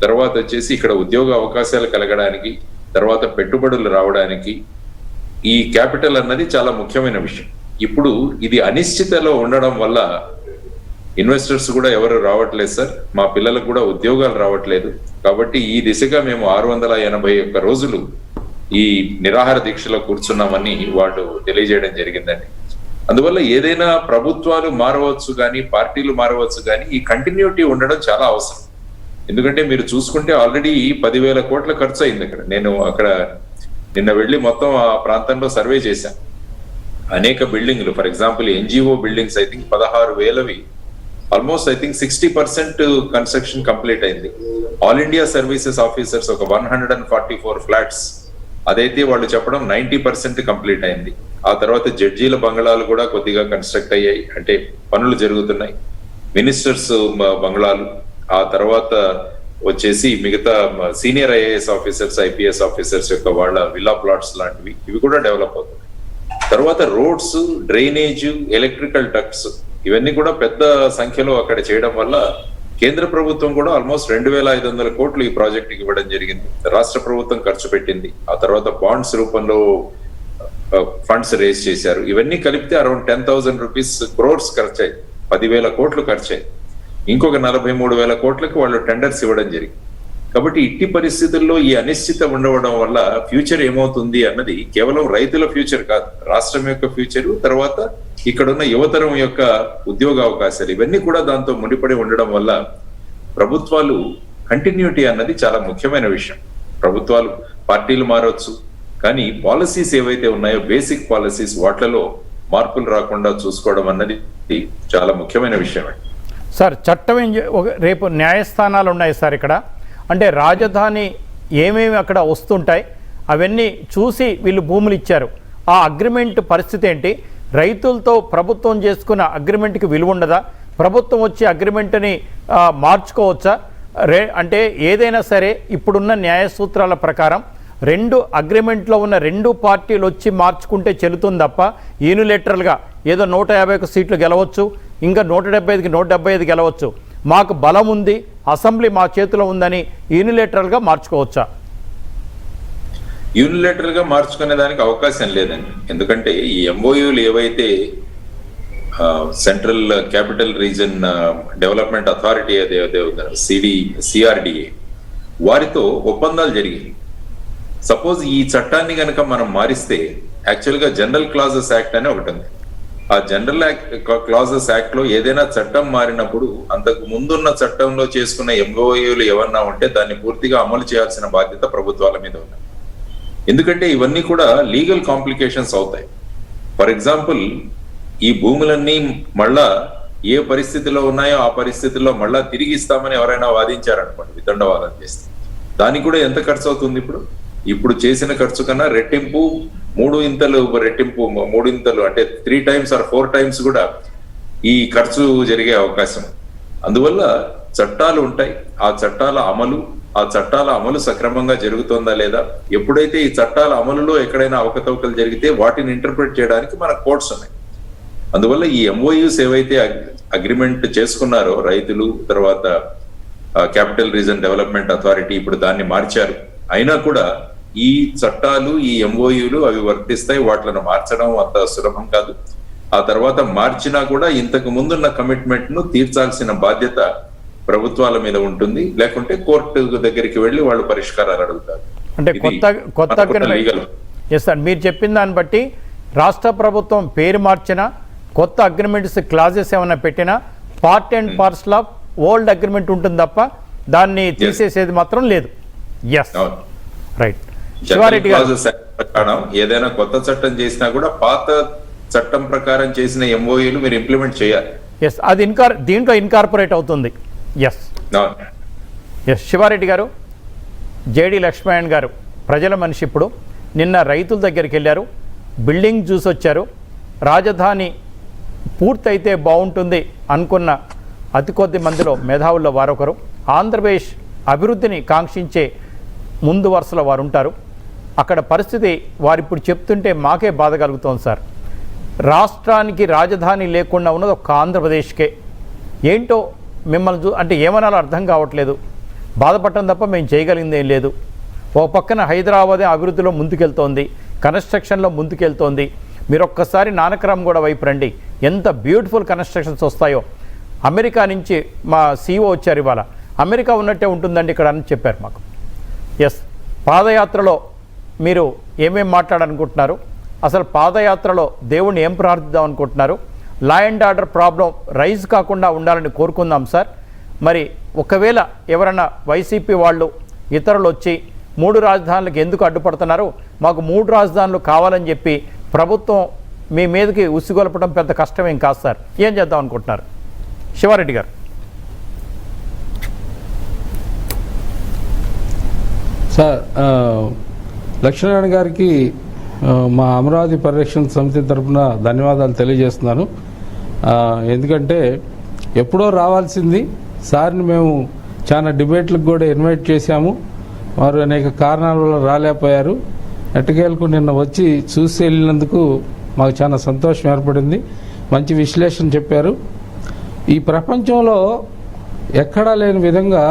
తర్వాత వచ్చేసి ఇక్కడ ఉద్యోగ అవకాశాలు కలగడానికి, తర్వాత పెట్టుబడులు రావడానికి ఈ క్యాపిటల్ అన్నది చాలా ముఖ్యమైన విషయం. ఇప్పుడు ఇది అనిశ్చితలో ఉండడం వల్ల ఇన్వెస్టర్స్ కూడా ఎవరు రావట్లేదు సార్, మా పిల్లలకు కూడా ఉద్యోగాలు రావట్లేదు. కాబట్టి ఈ దిశగా మేము 681 రోజులు ఈ నిరాహార దీక్షలో కూర్చున్నామని వాళ్ళు తెలియజేయడం జరిగిందండి. అందువల్ల ఏదైనా ప్రభుత్వాలు మారవచ్చు కానీ, పార్టీలు మారవచ్చు కానీ, ఈ కంటిన్యూటీ ఉండడం చాలా అవసరం. ఎందుకంటే మీరు చూసుకుంటే ఆల్రెడీ 10,000 కోట్ల ఖర్చు అయింది అక్కడ. నేను అక్కడ నిన్న వెళ్ళి మొత్తం ఆ ప్రాంతంలో సర్వే చేశాను. అనేక బిల్డింగ్లు, for example NGO buildings I think 16,000వి almost I think 60% construction complete అయింది. ఆల్ ఇండియా సర్వీసెస్ ఆఫీసర్స్ ఒక 144 ఫ్లాట్స్, అదైతే వాళ్ళు చెప్పడం 90% కంప్లీట్ అయింది. ఆ తర్వాత జడ్జీల బంగళాలు కూడా కొద్దిగా కన్స్ట్రక్ట్ అయ్యాయి, అంటే పనులు జరుగుతున్నాయి. మినిస్టర్స్ బంగళాలు, ఆ తర్వాత వచ్చేసి మిగతా senior IAS officers, IPS officers యొక్క వాళ్ళ విల్లా ప్లాట్స్ లాంటివి, ఇవి కూడా డెవలప్ అవుతున్నాయి. తర్వాత రోడ్స్, డ్రైనేజ్, ఎలక్ట్రికల్ డక్ట్స్, ఇవన్నీ కూడా పెద్ద సంఖ్యలో అక్కడ చేయడం వల్ల కేంద్ర ప్రభుత్వం కూడా ఆల్మోస్ట్ 2,500 కోట్లు ఈ ప్రాజెక్ట్ ఇవ్వడం జరిగింది. రాష్ట్ర ప్రభుత్వం ఖర్చు పెట్టింది. ఆ తర్వాత బాండ్స్ రూపంలో ఫండ్స్ రేజ్ చేశారు. ఇవన్నీ కలిపితే అరౌండ్ 10,000 రూపీస్ క్రోర్స్ ఖర్చు అయ్యి 10,000 కోట్లు ఖర్చు అయ్యి ఇంకొక 43,000 కోట్లకు వాళ్ళు టెండర్స్ ఇవ్వడం జరిగింది. కాబట్టి ఇట్టి పరిస్థితుల్లో ఈ అనిశ్చిత ఉండవడం వల్ల ఫ్యూచర్ ఏమవుతుంది అన్నది కేవలం రైతుల ఫ్యూచర్ కాదు, రాష్ట్రం యొక్క ఫ్యూచర్, తర్వాత ఇక్కడున్న యువతరం యొక్క ఉద్యోగ అవకాశాలు, ఇవన్నీ కూడా దాంతో ముడిపడి ఉండడం వల్ల ప్రభుత్వాలు కంటిన్యూటీ అన్నది చాలా ముఖ్యమైన విషయం. ప్రభుత్వాలు, పార్టీలు మారవచ్చు, కానీ పాలసీస్ ఏవైతే ఉన్నాయో బేసిక్ పాలసీస్, వాటిలో మార్పులు రాకుండా చూసుకోవడం అన్నది చాలా ముఖ్యమైన విషయం. సార్, చట్టం రేపు న్యాయస్థానాలు ఉన్నాయి సార్ ఇక్కడ, అంటే రాజధాని ఏమేమి అక్కడ వస్తుంటాయి అవన్నీ చూసి వీళ్ళు భూములు ఇచ్చారు. ఆ అగ్రిమెంట్ పరిస్థితి ఏంటి? రైతులతో ప్రభుత్వం చేసుకున్న అగ్రిమెంట్కి విలువ ఉండదా? ప్రభుత్వం వచ్చి అగ్రిమెంట్ని మార్చుకోవచ్చా? అంటే ఏదైనా సరే ఇప్పుడున్న న్యాయ సూత్రాల ప్రకారం అగ్రిమెంట్లో ఉన్న 2 పార్టీలు వచ్చి మార్చుకుంటే చెల్లుతుంది తప్ప యూనిలేటరల్గా ఏదో 151 సీట్లు గెలవచ్చు, ఇంకా 175కి 175 గెలవచ్చు, మాకు బలం ఉంది, అసెంబ్లీ మా చేతిలో ఉందని యూనిలేటరల్గా మార్చుకోవచ్చా? యూనిలేటరల్ గా మార్చుకునే దానికి అవకాశం లేదండి. ఎందుకంటే ఈ ఎంఓయూలు ఏవైతే central capital region development authority అదే సిఆర్డిఏ వారితో ఒప్పందాలు జరిగాయి. సపోజ్ ఈ చట్టాన్ని కనుక మనం మారిస్తే యాక్చువల్ గా జనరల్ క్లాజెస్ యాక్ట్ అని ఒకటి ఉంది. ఆ జనరల్ క్లాజెస్ యాక్ట్ లో ఏదైనా చట్టం మారినప్పుడు అంతకు ముందున్న చట్టంలో చేసుకున్న ఎంఓయూలు ఏమన్నా ఉంటే దాన్ని పూర్తిగా అమలు చేయాల్సిన బాధ్యత ప్రభుత్వాల మీద ఉంది. ఎందుకంటే ఇవన్నీ కూడా లీగల్ కాంప్లికేషన్స్ అవుతాయి. ఫర్ ఎగ్జాంపుల్, ఈ భూములన్నీ మళ్ళా ఏ పరిస్థితిలో ఉన్నాయో ఆ పరిస్థితుల్లో మళ్ళా తిరిగి ఇస్తామని ఎవరైనా వాదించారనుకోండి, వితండవాదం చేస్తే దానికి కూడా ఎంత ఖర్చు అవుతుంది? ఇప్పుడు చేసిన ఖర్చు కన్నా రెట్టింపు, 3 ఇంతలు అంటే 3 times or 4 times కూడా ఈ ఖర్చు జరిగే అవకాశం. అందువల్ల చట్టాలు ఉంటాయి, ఆ చట్టాల అమలు సక్రమంగా జరుగుతుందా లేదా, ఎప్పుడైతే ఈ చట్టాల అమలులో ఎక్కడైనా అవకతవకలు జరిగితే వాటిని ఇంటర్ప్రిట్ చేయడానికి మన కోర్ట్స్ ఉన్నాయి. అందువల్ల ఈ ఎంఓయూస్ ఏవైతే అగ్రిమెంట్ చేసుకున్నారో రైతులు, తర్వాత క్యాపిటల్ రీజన్ డెవలప్మెంట్ అథారిటీ, ఇప్పుడు దాన్ని మార్చారు. అయినా కూడా ఈ చట్టాలు, ఈ ఎంఓయూలు అవి వర్తిస్తాయి. వాటిని మార్చడం అంత సులభం కాదు. ఆ తర్వాత మార్చినా కూడా ఇంతకు ముందున్న కమిట్మెంట్ ను తీర్చాల్సిన బాధ్యత ప్రభుత్వాల మీద ఉంటుంది. లేకుంటే కోర్టు దగ్గరికి వెళ్ళి వాళ్ళు పరిష్కారాలు అడుగుతారు. అంటే కొత్త మీరు చెప్పిన దాన్ని బట్టి రాష్ట్ర ప్రభుత్వం పేరు మార్చినా, కొత్త అగ్రిమెంట్స్ క్లాజెస్ ఏమైనా పెట్టినా part and parcel of old agreement ఉంటుంది తప్ప దాన్ని తీసేసేది మాత్రం లేదు. Yes, right. శివారెడ్డి గారు, ఏదైనా కొత్త చట్టం చేసినా కూడా పాత చట్టం ప్రకారం చేసిన ఎంఓయూలు మీరు ఇంప్లిమెంట్ చేయాలి. ఎస్, అది దీంట్లో ఇన్కార్పొరేట్ అవుతుంది. ఎస్, శివారెడ్డి గారు, జేడి లక్ష్మణ్ గారు ప్రజల మనిషి. ఇప్పుడు నిన్న రైతుల దగ్గరికి వెళ్ళారు, బిల్డింగ్ చూసి వచ్చారు. రాజధాని పూర్తయితే బాగుంటుంది అనుకున్న అతి కొద్ది మందిలో మేధావుల్లో వారొకరు. ఆంధ్రప్రదేశ్ అభివృద్ధిని కాంక్షించే ముందు వరుసలో వారు ఉంటారు. అక్కడ పరిస్థితి వారు ఇప్పుడు చెప్తుంటే మాకే బాధ కలుగుతోంది సార్. రాష్ట్రానికి రాజధాని లేకుండా ఉన్నది ఒక్క ఆంధ్రప్రదేశ్కే. ఏంటో మిమ్మల్ని అంటే ఏమనాలో అర్థం కావట్లేదు. బాధపడటం తప్ప మేము చేయగలిగింది ఏం లేదు. ఒక పక్కన హైదరాబాదే అభివృద్ధిలో ముందుకెళ్తోంది, కన్స్ట్రక్షన్లో ముందుకెళ్తోంది. మీరు ఒక్కసారి నానక్రామ్ కూడా వైపు రండి, ఎంత బ్యూటిఫుల్ కన్స్ట్రక్షన్స్ వస్తాయో. అమెరికా నుంచి మా CEO వచ్చారు ఇవాళ, అమెరికా ఉన్నట్టే ఉంటుందండి ఇక్కడ అని చెప్పారు మాకు. ఎస్, పాదయాత్రలో మీరు ఏమేం మాట్లాడాలనుకుంటున్నారు, అసలు పాదయాత్రలో దేవుణ్ణి ఏం ప్రార్థిద్దాం అనుకుంటున్నారు? Law and order problem rise కాకుండా ఉండాలని కోరుకుందాం సార్. మరి ఒకవేళ ఎవరన్నా వైసీపీ వాళ్ళు ఇతరులు వచ్చి 3 రాజధానులకు ఎందుకు అడ్డుపడుతున్నారు, మాకు 3 రాజధానులు కావాలని చెప్పి ప్రభుత్వం మీ మీదకి ఉసిగొలపడం పెద్ద కష్టమేం కాదు సార్, ఏం చేద్దాం అనుకుంటున్నారు? శివారెడ్డి గారు. సార్, లక్ష్మీనారాయణ గారికి మా అమరావతి పరిరక్షణ సమితి తరఫున ధన్యవాదాలు తెలియజేస్తున్నాను. ఎందుకంటే ఎప్పుడో రావాల్సింది సార్ని మేము చాలా డిబేట్లకు కూడా ఇన్వైట్ చేశాము. వారు అనేక కారణాల వల్ల రాలేకపోయారు. ఎట్టకేలకు నిన్న వచ్చి చూసి వెళ్ళినందుకు మాకు చాలా సంతోషం ఏర్పడింది. మంచి విశ్లేషణ చెప్పారు. ఈ ప్రపంచంలో ఎక్కడా లేని విధంగా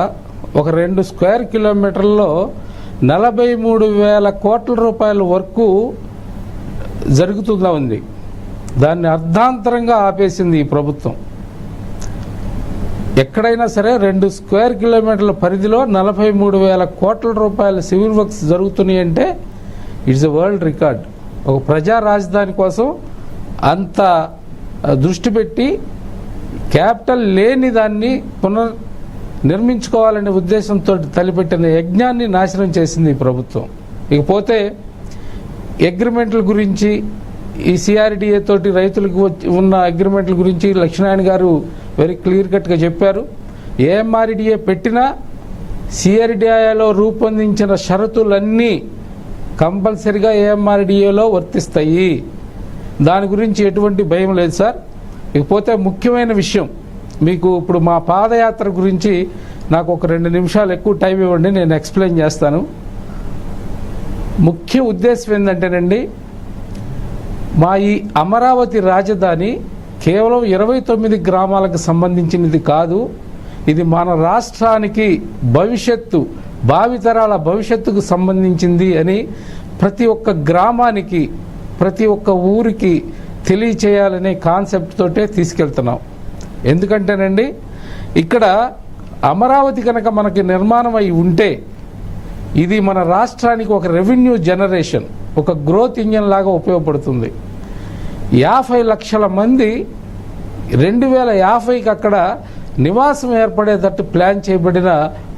ఒక 2 స్క్వేర్ కిలోమీటర్లలో 43,000 కోట్ల రూపాయల వర్కు జరుగుతుందా ఉంది. దాన్ని అర్ధాంతరంగా ఆపేసింది ఈ ప్రభుత్వం. ఎక్కడైనా సరే 2 స్క్వేర్ కిలోమీటర్ల పరిధిలో 43,000 కోట్ల రూపాయల సివిల్ వర్క్స్ జరుగుతున్నాయి అంటే ఇట్స్ ఎ వరల్డ్ రికార్డ్. ఒక ప్రజా రాజధాని కోసం అంత దృష్టి పెట్టి క్యాపిటల్ లేని దాన్ని నిర్మించుకోవాలనే ఉద్దేశంతో తలపెట్టిన యజ్ఞాన్ని నాశనం చేసింది ఈ ప్రభుత్వం. ఇకపోతే అగ్రిమెంట్ల గురించి, ఈ CRDA తోటి రైతులకు ఉన్న అగ్రిమెంట్ల గురించి లక్ష్మీనారాయణ గారు వెరీ క్లియర్ కట్గా చెప్పారు. AMRDA పెట్టినా CRDAలో రూపొందించిన షరతులన్నీ కంపల్సరిగా AMRDAలో వర్తిస్తాయి. దాని గురించి ఎటువంటి భయం లేదు సార్. ఇకపోతే ముఖ్యమైన విషయం, మీకు ఇప్పుడు మా పాదయాత్ర గురించి నాకు ఒక 2 నిమిషాలు ఎక్కువ టైం ఇవ్వండి, నేను ఎక్స్ప్లెయిన్ చేస్తాను. ముఖ్య ఉద్దేశం ఏంటంటేనండి, మా ఈ అమరావతి రాజధాని కేవలం 29 గ్రామాలకు సంబంధించినది కాదు. ఇది మన రాష్ట్రానికి భవిష్యత్తు, భావితరాల భవిష్యత్తుకు సంబంధించింది అని ప్రతి ఒక్క గ్రామానికి, ప్రతి ఒక్క ఊరికి తెలియచేయాలనే కాన్సెప్ట్ తోటే తీసుకెళ్తున్నాం. ఎందుకంటేనండి, ఇక్కడ అమరావతి కనుక మనకి నిర్మాణం అయి ఉంటే ఇది మన రాష్ట్రానికి ఒక రెవెన్యూ జనరేషన్, ఒక గ్రోత్ ఇంజన్ లాగా ఉపయోగపడుతుంది. 50 లక్షల మంది 2050కి అక్కడ నివాసం ఏర్పడేటట్టు ప్లాన్ చేయబడిన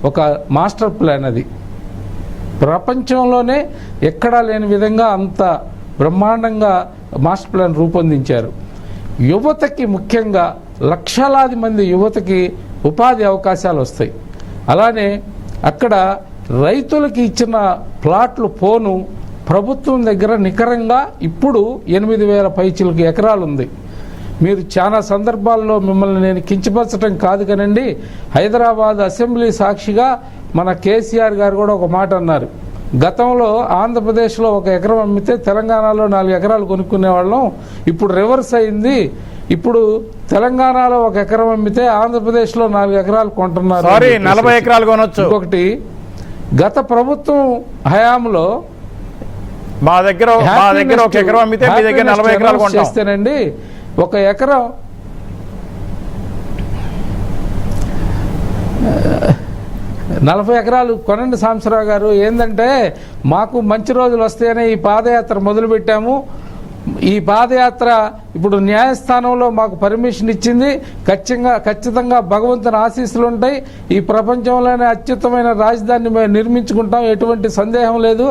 ఒక మాస్టర్ ప్లాన్ అది. ప్రపంచంలోనే ఎక్కడా లేని విధంగా అంత బ్రహ్మాండంగా మాస్టర్ ప్లాన్ రూపొందించారు. యువతకి, ముఖ్యంగా లక్షలాది మంది యువతకి ఉపాధి అవకాశాలు వస్తాయి. అలానే అక్కడ రైతులకి ఇచ్చిన ప్లాట్లు పోను ప్రభుత్వం దగ్గర నికరంగా ఇప్పుడు 8,000 పైచిలకు ఎకరాలు ఉంది. మీరు చాలా సందర్భాల్లో మిమ్మల్ని నేను కించపరచడం కాదు కానండి, హైదరాబాద్ అసెంబ్లీ సాక్షిగా మన కేసీఆర్ గారు కూడా ఒక మాట అన్నారు. గతంలో ఆంధ్రప్రదేశ్లో 1 ఎకరం అమ్మితే తెలంగాణలో 4 ఎకరాలు కొనుక్కునేవాళ్ళం, ఇప్పుడు రివర్స్ అయింది. ఇప్పుడు తెలంగాణలో 1 ఎకరం అమ్మితే ఆంధ్రప్రదేశ్లో 4 ఎకరాలు కొంటున్నారు. 40 ఎకరాలు కొనొచ్చు. ఇంకొకటి, గత ప్రభుత్వం హయాంలో మా దగ్గర 1 ఎకరం అమ్మితే మీ దగ్గర 40 ఎకరాలు కొంటాం చేస్తేనండి, 1 ఎకరం 40 ఎకరాలు కొనండి సాంబశివరావు గారు. ఏంటంటే మాకు మంచి రోజులు వస్తాయని ఈ పాదయాత్ర మొదలుపెట్టాము. ఈ పాదయాత్ర ఇప్పుడు న్యాయస్థానంలో మాకు పర్మిషన్ ఇచ్చింది. ఖచ్చితంగా భగవంతుని ఆశీస్సులు ఉంటాయి. ఈ ప్రపంచంలోనే అత్యుత్తమైన రాజధానిని మేము నిర్మించుకుంటాం, ఎటువంటి సందేహం లేదు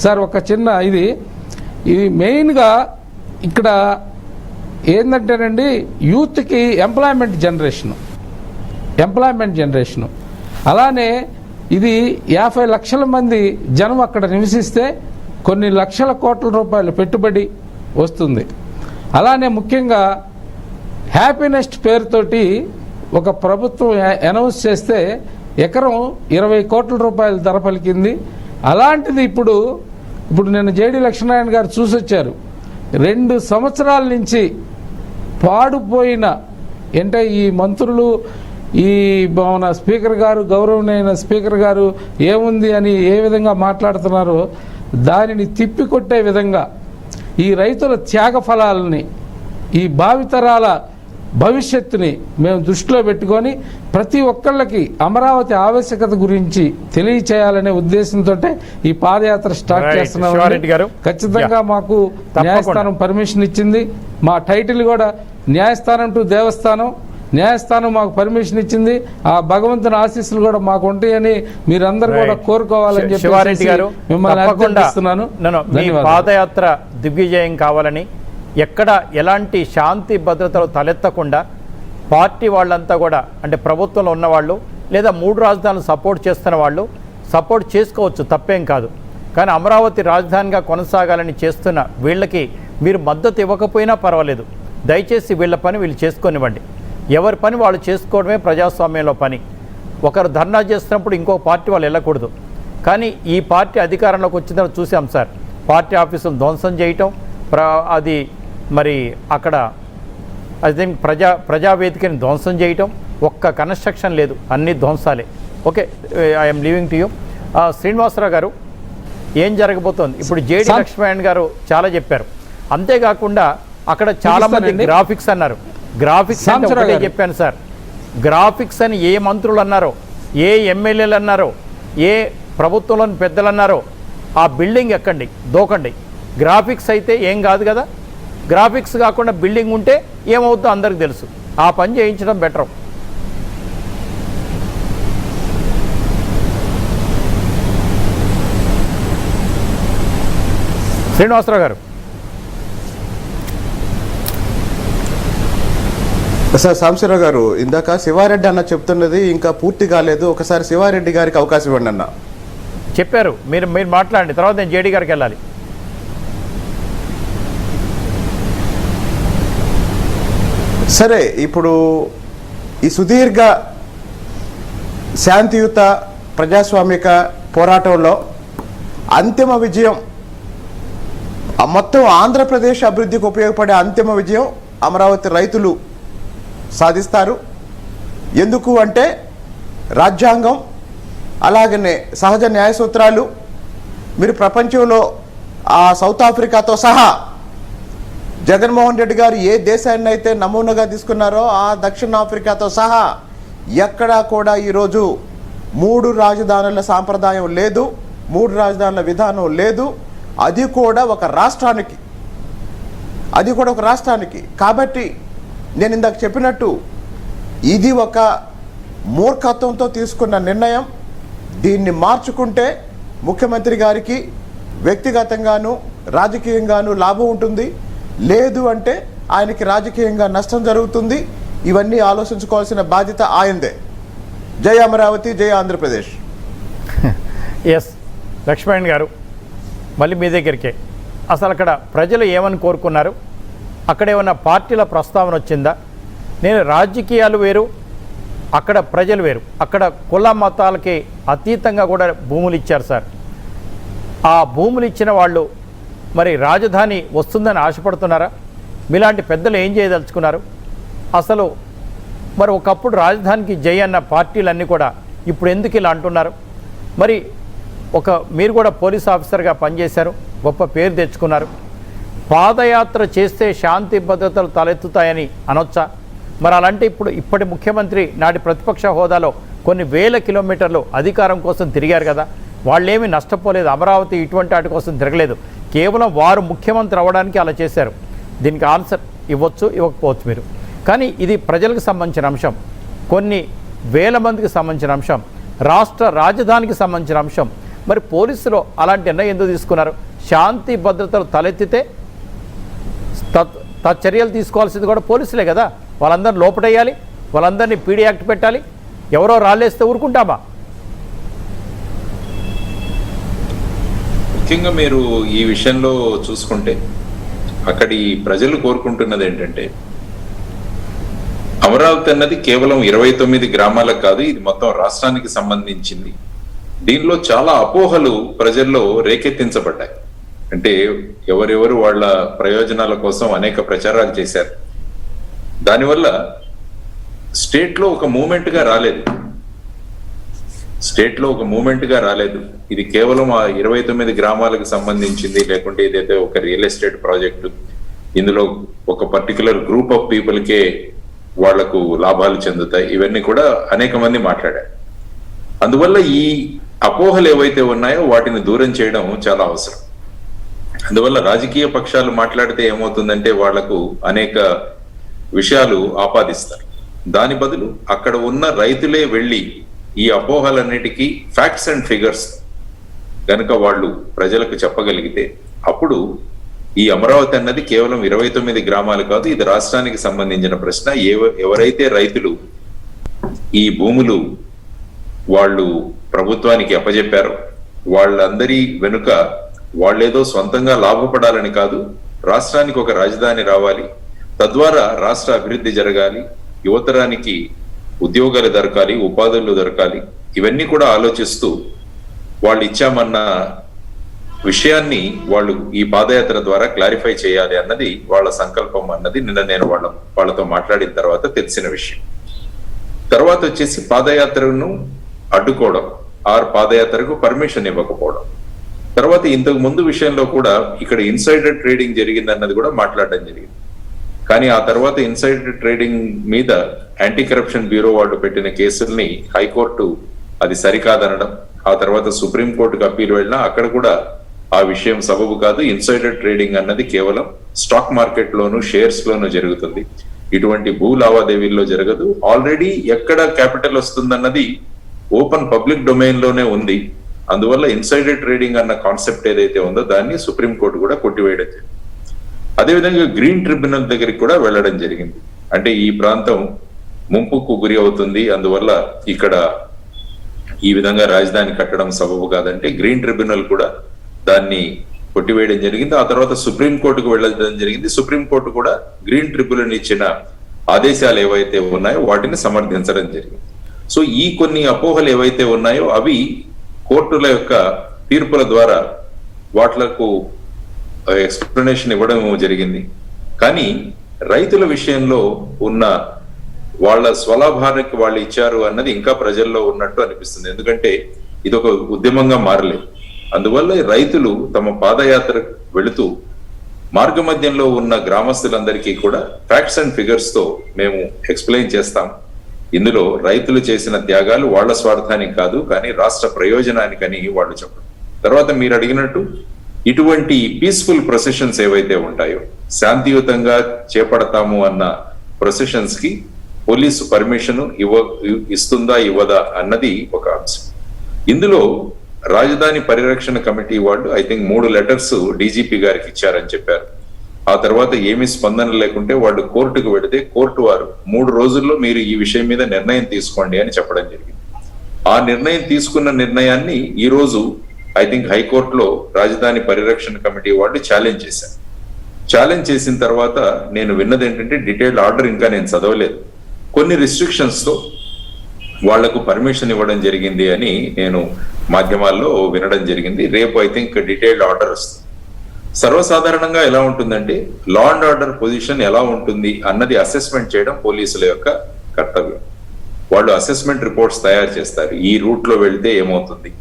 సార్. ఒక చిన్న ఇది మెయిన్గా ఇక్కడ ఏంటంటేనండి, యూత్కి ఎంప్లాయ్మెంట్ జనరేషను. అలానే ఇది 50 లక్షల మంది జనం అక్కడ నివసిస్తే కొన్ని లక్షల కోట్ల రూపాయలు పెట్టుబడి వస్తుంది. అలానే ముఖ్యంగా హ్యాపీనెస్ట్ పేరుతోటి ఒక ప్రభుత్వం అనౌన్స్ చేస్తే ఎకరం 20 కోట్ల రూపాయల ధర పలికింది. అలాంటిది ఇప్పుడు నేను జేడి లక్ష్మీనారాయణ గారు చూసొచ్చారు. 2 సంవత్సరాల నుంచి పాడుపోయిన అంటే ఈ మంత్రులు ఈ మన స్పీకర్ గారు గౌరవనీయ స్పీకర్ గారు ఏముంది అని ఏ విధంగా మాట్లాడుతున్నారో దానిని తిప్పికొట్టే విధంగా ఈ రైతుల త్యాగ ఫలాలని ఈ భావితరాల భవిష్యత్తుని మేము దృష్టిలో పెట్టుకొని ప్రతి ఒక్కళ్ళకి అమరావతి ఆవశ్యకత గురించి తెలియచేయాలనే ఉద్దేశంతో ఈ పాదయాత్ర స్టార్ట్ చేస్తున్నాం. ఖచ్చితంగా మాకు న్యాయస్థానం పర్మిషన్ ఇచ్చింది. మా టైటిల్ కూడా న్యాయస్థానం టు దేవస్థానం. న్యాయస్థానం మాకు పర్మిషన్ ఇచ్చింది. ఆ భగవంతుని ఆశీస్సులు కూడా మాకు ఉంటాయని మీరందరూ కూడా కోరుకోవాలని చెప్పి మిమ్మల్ని అభ్యర్థిస్తున్నాను. పాదయాత్ర దిగ్విజయం కావాలని, ఎక్కడ ఎలాంటి శాంతి భద్రతలు తలెత్తకుండా పార్టీ వాళ్ళంతా కూడా అంటే ప్రభుత్వంలో ఉన్నవాళ్ళు లేదా 3 రాజధానులు సపోర్ట్ చేస్తున్న వాళ్ళు సపోర్ట్ చేసుకోవచ్చు, తప్పేం కాదు. కానీ అమరావతి రాజధానిగా కొనసాగాలని చేస్తున్న వీళ్ళకి మీరు మద్దతు ఇవ్వకపోయినా పర్వాలేదు. దయచేసి వీళ్ళ పని వీళ్ళు చేసుకొనివ్వండి. ఎవరి పని వాళ్ళు చేసుకోవడమే ప్రజాస్వామ్యంలో పని. ఒకరు ధర్నా చేస్తున్నప్పుడు ఇంకో పార్టీ వాళ్ళు వెళ్ళకూడదు. కానీ ఈ పార్టీ అధికారంలోకి వచ్చిన తర్వాత చూసాం సార్, పార్టీ ఆఫీసులు ధ్వంసం చేయటం, అది మరి అక్కడ ఐ థింక్ ప్రజావేదికని ధ్వంసం చేయటం, ఒక్క కన్స్ట్రక్షన్ లేదు, అన్ని ధ్వంసాలే. Okay, I'm leaving to you. Srinivasa Rao garu, ఏం జరగబోతోంది ఇప్పుడు? జేడి లక్ష్మణ్ గారు చాలా చెప్పారు. అంతేకాకుండా అక్కడ చాలామంది గ్రాఫిక్స్ అన్నారు. గ్రాఫిక్స్ అంటే ఒకటే చెప్పాను సార్, గ్రాఫిక్స్ అని ఏ మంత్రులు అన్నారో, ఏ ఎమ్మెల్యేలు అన్నారో, ఏ ప్రభుత్వంలోని పెద్దలు అన్నారో ఆ బిల్డింగ్ ఎక్కండి, దోకండి. గ్రాఫిక్స్ అయితే ఏం కాదు కదా. గ్రాఫిక్స్ కాకుండా బిల్డింగ్ ఉంటే ఏమవుతుందో అందరికి తెలుసు. ఆ పని చేయించడం బెటర్. శ్రీనివాసరావు గారు. సార్ సాంబశివరావు గారు, ఇందాక శివారెడ్డి అన్న చెప్తున్నది ఇంకా పూర్తి కాలేదు. ఒకసారి శివారెడ్డి గారికి అవకాశం ఇవ్వండి అన్న. చెప్పారు, మీరు మాట్లాడండి, తర్వాత నేను జేడీ గారికి వెళ్ళాలి. సరే, ఇప్పుడు ఈ సుదీర్ఘ శాంతియుత ప్రజాస్వామిక పోరాటంలో అంతిమ విజయం, మొత్తం ఆంధ్రప్రదేశ్ అభివృద్ధికి ఉపయోగపడే అంతిమ విజయం అమరావతి రైతులు సాధిస్తారు. ఎందుకు అంటే రాజ్యాంగం, అలాగనే సహజ న్యాయ సూత్రాలు. మీరు ప్రపంచంలో సౌత్ ఆఫ్రికాతో సహా జగన్మోహన్ రెడ్డి గారు ఏ దేశాన్ని అయితే నమూనాగా తీసుకున్నారో ఆ దక్షిణాఫ్రికాతో సహా ఎక్కడా కూడా ఈరోజు 3 రాజధానుల సాంప్రదాయం లేదు, 3 రాజధానుల విధానం లేదు. అది కూడా ఒక రాష్ట్రానికి. కాబట్టి నేను ఇందాక చెప్పినట్టు ఇది ఒక మూర్ఖత్వంతో తీసుకున్న నిర్ణయం. దీన్ని మార్చుకుంటే ముఖ్యమంత్రి గారికి వ్యక్తిగతంగాను రాజకీయంగాను లాభం ఉంటుంది, లేదు అంటే ఆయనకి రాజకీయంగా నష్టం జరుగుతుంది. ఇవన్నీ ఆలోచించుకోవాల్సిన బాధ్యత ఆయందే. జై అమరావతి, జై ఆంధ్రప్రదేశ్. ఎస్ లక్ష్మణ్ గారు, మళ్ళీ మీ దగ్గరికే. అసలు అక్కడ ప్రజలు ఏమని కోరుకున్నారు? అక్కడ ఏమన్నా పార్టీల ప్రస్తావన వచ్చిందా? నేను రాజకీయాలు వేరు, అక్కడ ప్రజలు వేరు. అక్కడ కుల మతాలకి అతీతంగా కూడా భూములు ఇచ్చారు సార్. ఆ భూములు ఇచ్చిన వాళ్ళు మరి రాజధాని వస్తుందని ఆశపడుతున్నారా? మీలాంటి పెద్దలు ఏం చేయదలుచుకున్నారు? అసలు మరి ఒకప్పుడు రాజధానికి జై అన్న పార్టీలన్నీ కూడా ఇప్పుడు ఎందుకు ఇలా అంటున్నారు? మరి మీరు కూడా పోలీస్ ఆఫీసర్గా పనిచేశారు, గొప్ప పేరు తెచ్చుకున్నారు. పాదయాత్ర చేస్తే శాంతి భద్రతలు తలెత్తుతాయని అనొచ్చా? మరి అలాంటి ఇప్పటి ముఖ్యమంత్రి నాటి ప్రతిపక్ష హోదాలో కొన్ని వేల కిలోమీటర్లు అధికారం కోసం తిరిగారు కదా, వాళ్ళేమీ నష్టపోలేదు. అమరావతి ఇటువంటి వాటి కోసం తిరగలేదు, కేవలం వారు ముఖ్యమంత్రి అవ్వడానికి అలా చేశారు. దీనికి ఆన్సర్ ఇవ్వచ్చు, ఇవ్వకపోవచ్చు మీరు. కానీ ఇది ప్రజలకు సంబంధించిన అంశం, కొన్ని వేల మందికి సంబంధించిన అంశం, రాష్ట్ర రాజధానికి సంబంధించిన అంశం. మరి పోలీసులు అలాంటి నిర్ణయం ఎందుకు తీసుకున్నారు? శాంతి భద్రతలు తలెత్తితే చర్యలు తీసుకోవాల్సింది కూడా పోలీసులే కదా. వాళ్ళందరినీ లోపటేయాలి, వాళ్ళందరినీ పీడీ యాక్ట్ పెట్టాలి. ఎవరో రాళ్ళేస్తే ఊరుకుంటామా? ముఖ్యంగా మీరు ఈ విషయంలో చూసుకుంటే అక్కడి ప్రజలు కోరుకుంటున్నది ఏంటంటే, అమరావతి అన్నది కేవలం 29 గ్రామాలకు కాదు, ఇది మొత్తం రాష్ట్రానికి సంబంధించింది. దీనిలో చాలా అపోహలు ప్రజల్లో రేకెత్తించబడ్డాయి. అంటే ఎవరెవరు వాళ్ళ ప్రయోజనాల కోసం అనేక ప్రచారాలు చేశారు. దానివల్ల స్టేట్ లో ఒక మూమెంట్ గా రాలేదు. ఇది కేవలం ఆ 29 గ్రామాలకు సంబంధించింది, లేకుంటే ఇదైతే ఒక రియల్ ఎస్టేట్ ప్రాజెక్టు, ఇందులో ఒక పర్టికులర్ గ్రూప్ ఆఫ్ పీపుల్కే వాళ్లకు లాభాలు చెందుతాయి, ఇవన్నీ కూడా అనేక మంది మాట్లాడారు. అందువల్ల ఈ అపోహలు ఏవైతే ఉన్నాయో వాటిని దూరం చేయడం చాలా అవసరం. అందువల్ల రాజకీయ పక్షాలు మాట్లాడితే ఏమవుతుందంటే వాళ్లకు అనేక విషయాలు ఆపాదిస్తారు. దాని బదులు అక్కడ ఉన్న రైతులే వెళ్ళి ఈ అపోహలన్నిటికీ ఫ్యాక్ట్స్ అండ్ ఫిగర్స్ గనక వాళ్ళు ప్రజలకు చెప్పగలిగితే అప్పుడు ఈ అమరావతి అన్నది కేవలం 29 గ్రామాలు కాదు, ఇది రాష్ట్రానికి సంబంధించిన ప్రశ్న. ఎవరైతే రైతులు ఈ భూములు వాళ్ళు ప్రభుత్వానికి అప్పజెప్పారో వాళ్ళందరి వెనుక వాళ్ళేదో సొంతంగా లాభపడాలని కాదు, రాష్ట్రానికి ఒక రాజధాని రావాలి, తద్వారా రాష్ట్ర అభివృద్ధి జరగాలి, యువతరానికి ఉద్యోగాలు దొరకాలి, ఉపాధులు దొరకాలి, ఇవన్నీ కూడా ఆలోచిస్తూ వాళ్ళు ఇచ్చామన్న విషయాన్ని వాళ్ళు ఈ పాదయాత్ర ద్వారా క్లారిఫై చేయాలి అన్నది వాళ్ళ సంకల్పం అన్నది నిన్న నేను వాళ్ళతో మాట్లాడిన తర్వాత తెలిసిన విషయం. తర్వాత వచ్చేసి పాదయాత్రను అడ్డుకోవడం, పాదయాత్రకు పర్మిషన్ ఇవ్వకపోవడం. తర్వాత ఇంతకు ముందు విషయంలో కూడా ఇక్కడ ఇన్సైడర్ ట్రేడింగ్ జరిగింది అన్నది కూడా మాట్లాడడం జరిగింది. కానీ ఆ తర్వాత ఇన్సైడర్ ట్రేడింగ్ మీద యాంటీ కరప్షన్ బ్యూరో వాళ్ళు పెట్టిన కేసుల్ని హైకోర్టు అది సరికాదనడం, ఆ తర్వాత సుప్రీంకోర్టుకు అప్పీల్ వెళ్ళినా అక్కడ కూడా ఆ విషయం సబబు కాదు, ఇన్సైడర్ ట్రేడింగ్ అన్నది కేవలం స్టాక్ మార్కెట్ లోను షేర్స్ లోను జరుగుతుంది, ఇటువంటి భూ లావాదేవీల్లో జరగదు. ఆల్రెడీ ఎక్కడ క్యాపిటల్ వస్తుందన్నది ఓపెన్ పబ్లిక్ డొమైన్ లోనే ఉంది. అందువల్ల ఇన్సైడర్ ట్రేడింగ్ అన్న కాన్సెప్ట్ ఏదైతే ఉందో దాన్ని సుప్రీంకోర్టు కూడా కొట్టివేయడం జరిగింది. అదేవిధంగా గ్రీన్ ట్రిబ్యునల్ దగ్గరికి కూడా వెళ్ళడం జరిగింది. అంటే ఈ ప్రాంతం ముంపుకు గురి అవుతుంది, అందువల్ల ఇక్కడ ఈ విధంగా రాజధాని కట్టడం సబబు కాదంటే గ్రీన్ ట్రిబ్యునల్ కూడా దాన్ని కొట్టివేయడం జరిగింది. ఆ తర్వాత సుప్రీంకోర్టుకు వెళ్ళడం జరిగింది. సుప్రీంకోర్టు కూడా గ్రీన్ ట్రిబ్యునల్ ఇచ్చిన ఆదేశాలు ఏవైతే ఉన్నాయో వాటిని సమర్థించడం జరిగింది. సో ఈ కొన్ని అపోహలు ఏవైతే ఉన్నాయో అవి కోర్టుల యొక్క తీర్పుల ద్వారా వాట్లకు ఎక్స్ప్లెనేషన్ ఇవ్వడం జరిగింది. కానీ రైతుల విషయంలో ఉన్న వాళ్ళ స్వలాభానికి వాళ్ళు ఇచ్చారు అన్నది ఇంకా ప్రజల్లో ఉన్నట్టు అనిపిస్తుంది. ఎందుకంటే ఇది ఒక ఉద్యమంగా మారలేదు. అందువల్ల రైతులు తమ పాదయాత్ర వెళుతూ మార్గ మధ్యంలో ఉన్న గ్రామస్తులందరికీ కూడా ఫ్యాక్ట్స్ అండ్ ఫిగర్స్ తో మేము ఎక్స్ప్లెయిన్ చేస్తాం. ఇందులో రైతులు చేసిన త్యాగాలు వాళ్ళ స్వార్థానికి కాదు, కానీ రాష్ట్ర ప్రయోజనానికని వాళ్ళు చెప్పడం. తర్వాత మీరు అడిగినట్టు ఇటువంటి పీస్ఫుల్ ప్రొసెషన్స్ ఏవైతే ఉంటాయో శాంతియుతంగా చేపడతాము అన్న ప్రొసెషన్స్ కి పోలీసు పర్మిషన్ ఇస్తుందా ఇవ్వదా అన్నది ఒక అంశం. ఇందులో రాజధాని పరిరక్షణ కమిటీ వాళ్ళు ఐ థింక్ 3 లెటర్స్ డీజీపీ గారికి ఇచ్చారని చెప్పారు. ఆ తర్వాత ఏమీ స్పందన లేకుంటే వాళ్ళు కోర్టుకు వెళితే కోర్టు వారు 3 రోజుల్లో మీరు ఈ విషయం మీద నిర్ణయం తీసుకోండి అని చెప్పడం జరిగింది. ఆ నిర్ణయం తీసుకున్న నిర్ణయాన్ని ఈ రోజు ఐ థింక్ హైకోర్టులో రాజధాని పరిరక్షణ కమిటీ వాళ్ళు ఛాలెంజ్ చేశారు. ఛాలెంజ్ చేసిన తర్వాత నేను విన్నది ఏంటంటే డీటెయిల్డ్ ఆర్డర్ ఇంకా నేను చదవలేదు, కొన్ని రిస్ట్రిక్షన్స్ తో వాళ్లకు పర్మిషన్ ఇవ్వడం జరిగింది అని నేను మాధ్యమాల్లో వినడం జరిగింది. రేపు ఐ థింక్ డీటెయిల్డ్ ఆర్డర్ వస్తుంది. సర్వసాధారణంగా ఎలా ఉంటుందంటే లా అండ్ ఆర్డర్ పొజిషన్ ఎలా ఉంటుంది అన్నది అసెస్మెంట్ చేయడం పోలీసుల యొక్క కర్తవ్యం. వాళ్ళు అసెస్మెంట్ రిపోర్ట్స్ తయారు చేస్తారు. ఈ రూట్ లో వెళితే ఏమవుతుంది,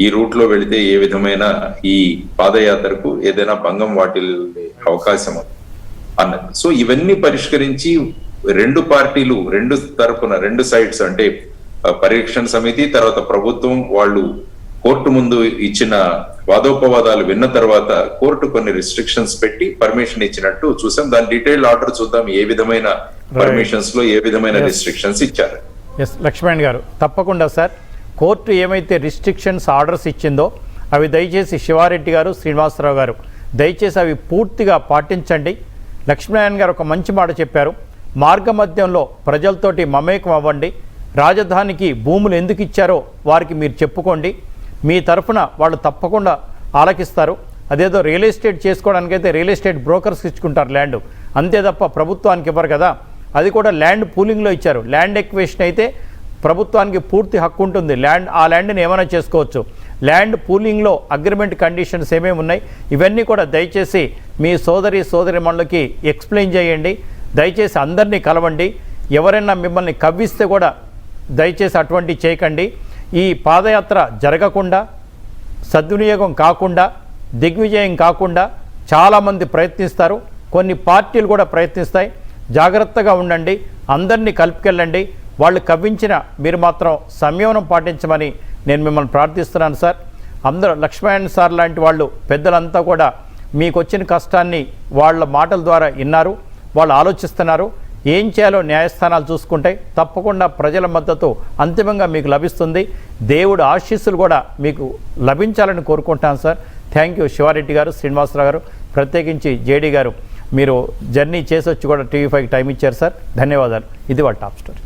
ఈ రూట్ లో వెళితే ఏ విధమైన ఈ పాదయాత్రకు ఏదైనా భంగం వాటిల్లే అవకాశం అన్నది. సో ఇవన్నీ పరిష్కరించి రెండు పార్టీలు రెండు సైడ్స్ అంటే పరీక్షణ సమితి తర్వాత ప్రభుత్వం వాళ్ళు కోర్టు ముందు ఇచ్చిన వాదోపవాదాలు విన్న తర్వాత కోర్టు కొన్ని రిస్ట్రిక్షన్స్ పెట్టి పర్మిషన్ ఇచ్చినట్టు చూసాం. దాని డీటెయిల్ ఆర్డర్ చూద్దాం, ఏ విధమైన పర్మిషన్స్ లో ఏ విధమైన రిస్ట్రిక్షన్స్ ఇచ్చారు. లక్ష్మణ్ గారు తప్పకుండా సార్, కోర్టు ఏమైతే రిస్ట్రిక్షన్స్ ఆర్డర్స్ ఇచ్చిందో అవి దయచేసి శివారెడ్డి గారు, శ్రీనివాసరావు గారు దయచేసి అవి పూర్తిగా పాటించండి. లక్ష్మీనారాయణ గారు ఒక మంచి మాట చెప్పారు, మార్గ మధ్యంలో ప్రజలతోటి మమేకం అవ్వండి, రాజధానికి భూములు ఎందుకు ఇచ్చారో వారికి మీరు చెప్పుకోండి, మీ తరఫున వాళ్ళు తప్పకుండా ఆలకిస్తారు. అదేదో రియల్ ఎస్టేట్ చేసుకోవడానికైతే రియల్ ఎస్టేట్ బ్రోకర్స్ ఇచ్చుకుంటారు ల్యాండ్, అంతే తప్ప ప్రభుత్వానికి ఇవ్వరు కదా. అది కూడా ల్యాండ్ పూలింగ్లో ఇచ్చారు. ల్యాండ్ ఎక్వేషన్ అయితే ప్రభుత్వానికి పూర్తి హక్కు ఉంటుంది, ఆ ల్యాండ్ని ఏమైనా చేసుకోవచ్చు. ల్యాండ్ పూలింగ్లో అగ్రిమెంట్ కండిషన్స్ ఏమేమి ఉన్నాయి ఇవన్నీ కూడా దయచేసి మీ సోదరిమణులకి ఎక్స్ప్లెయిన్ చేయండి. దయచేసి అందరినీ కలవండి. ఎవరైనా మిమ్మల్ని కవ్విస్తే కూడా దయచేసి అటువంటివి చేయకండి. ఈ పాదయాత్ర జరగకుండా, సద్వినియోగం కాకుండా, దిగ్విజయం కాకుండా చాలామంది ప్రయత్నిస్తారు. కొన్ని పార్టీలు కూడా ప్రయత్నిస్తాయి. జాగ్రత్తగా ఉండండి. అందరినీ కలుపుకెళ్ళండి. వాళ్ళు కవ్వించిన మీరు మాత్రం సంయమనం పాటించమని నేను మిమ్మల్ని ప్రార్థిస్తున్నాను సార్. అందరూ లక్ష్మణ్ సార్ లాంటి వాళ్ళు పెద్దలంతా కూడా మీకు వచ్చిన కష్టాన్ని వాళ్ళ మాటల ద్వారా విన్నారు. వాళ్ళు ఆలోచిస్తున్నారు. ఏం చేయాలో న్యాయస్థానాలు చూసుకుంటే తప్పకుండా ప్రజల మద్దతు అంతిమంగా మీకు లభిస్తుంది. దేవుడు ఆశీస్సులు కూడా మీకు లభించాలని కోరుకుంటాను సార్. థ్యాంక్ యూ శివారెడ్డి గారు, శ్రీనివాసరావు గారు, ప్రత్యేకించి జేడీ గారు. మీరు జర్నీ చేసి వచ్చి కూడా టీవీ5కి టైం ఇచ్చారు సార్. ధన్యవాదాలు. ఇది వాళ్ళ టాప్ స్టోరీ.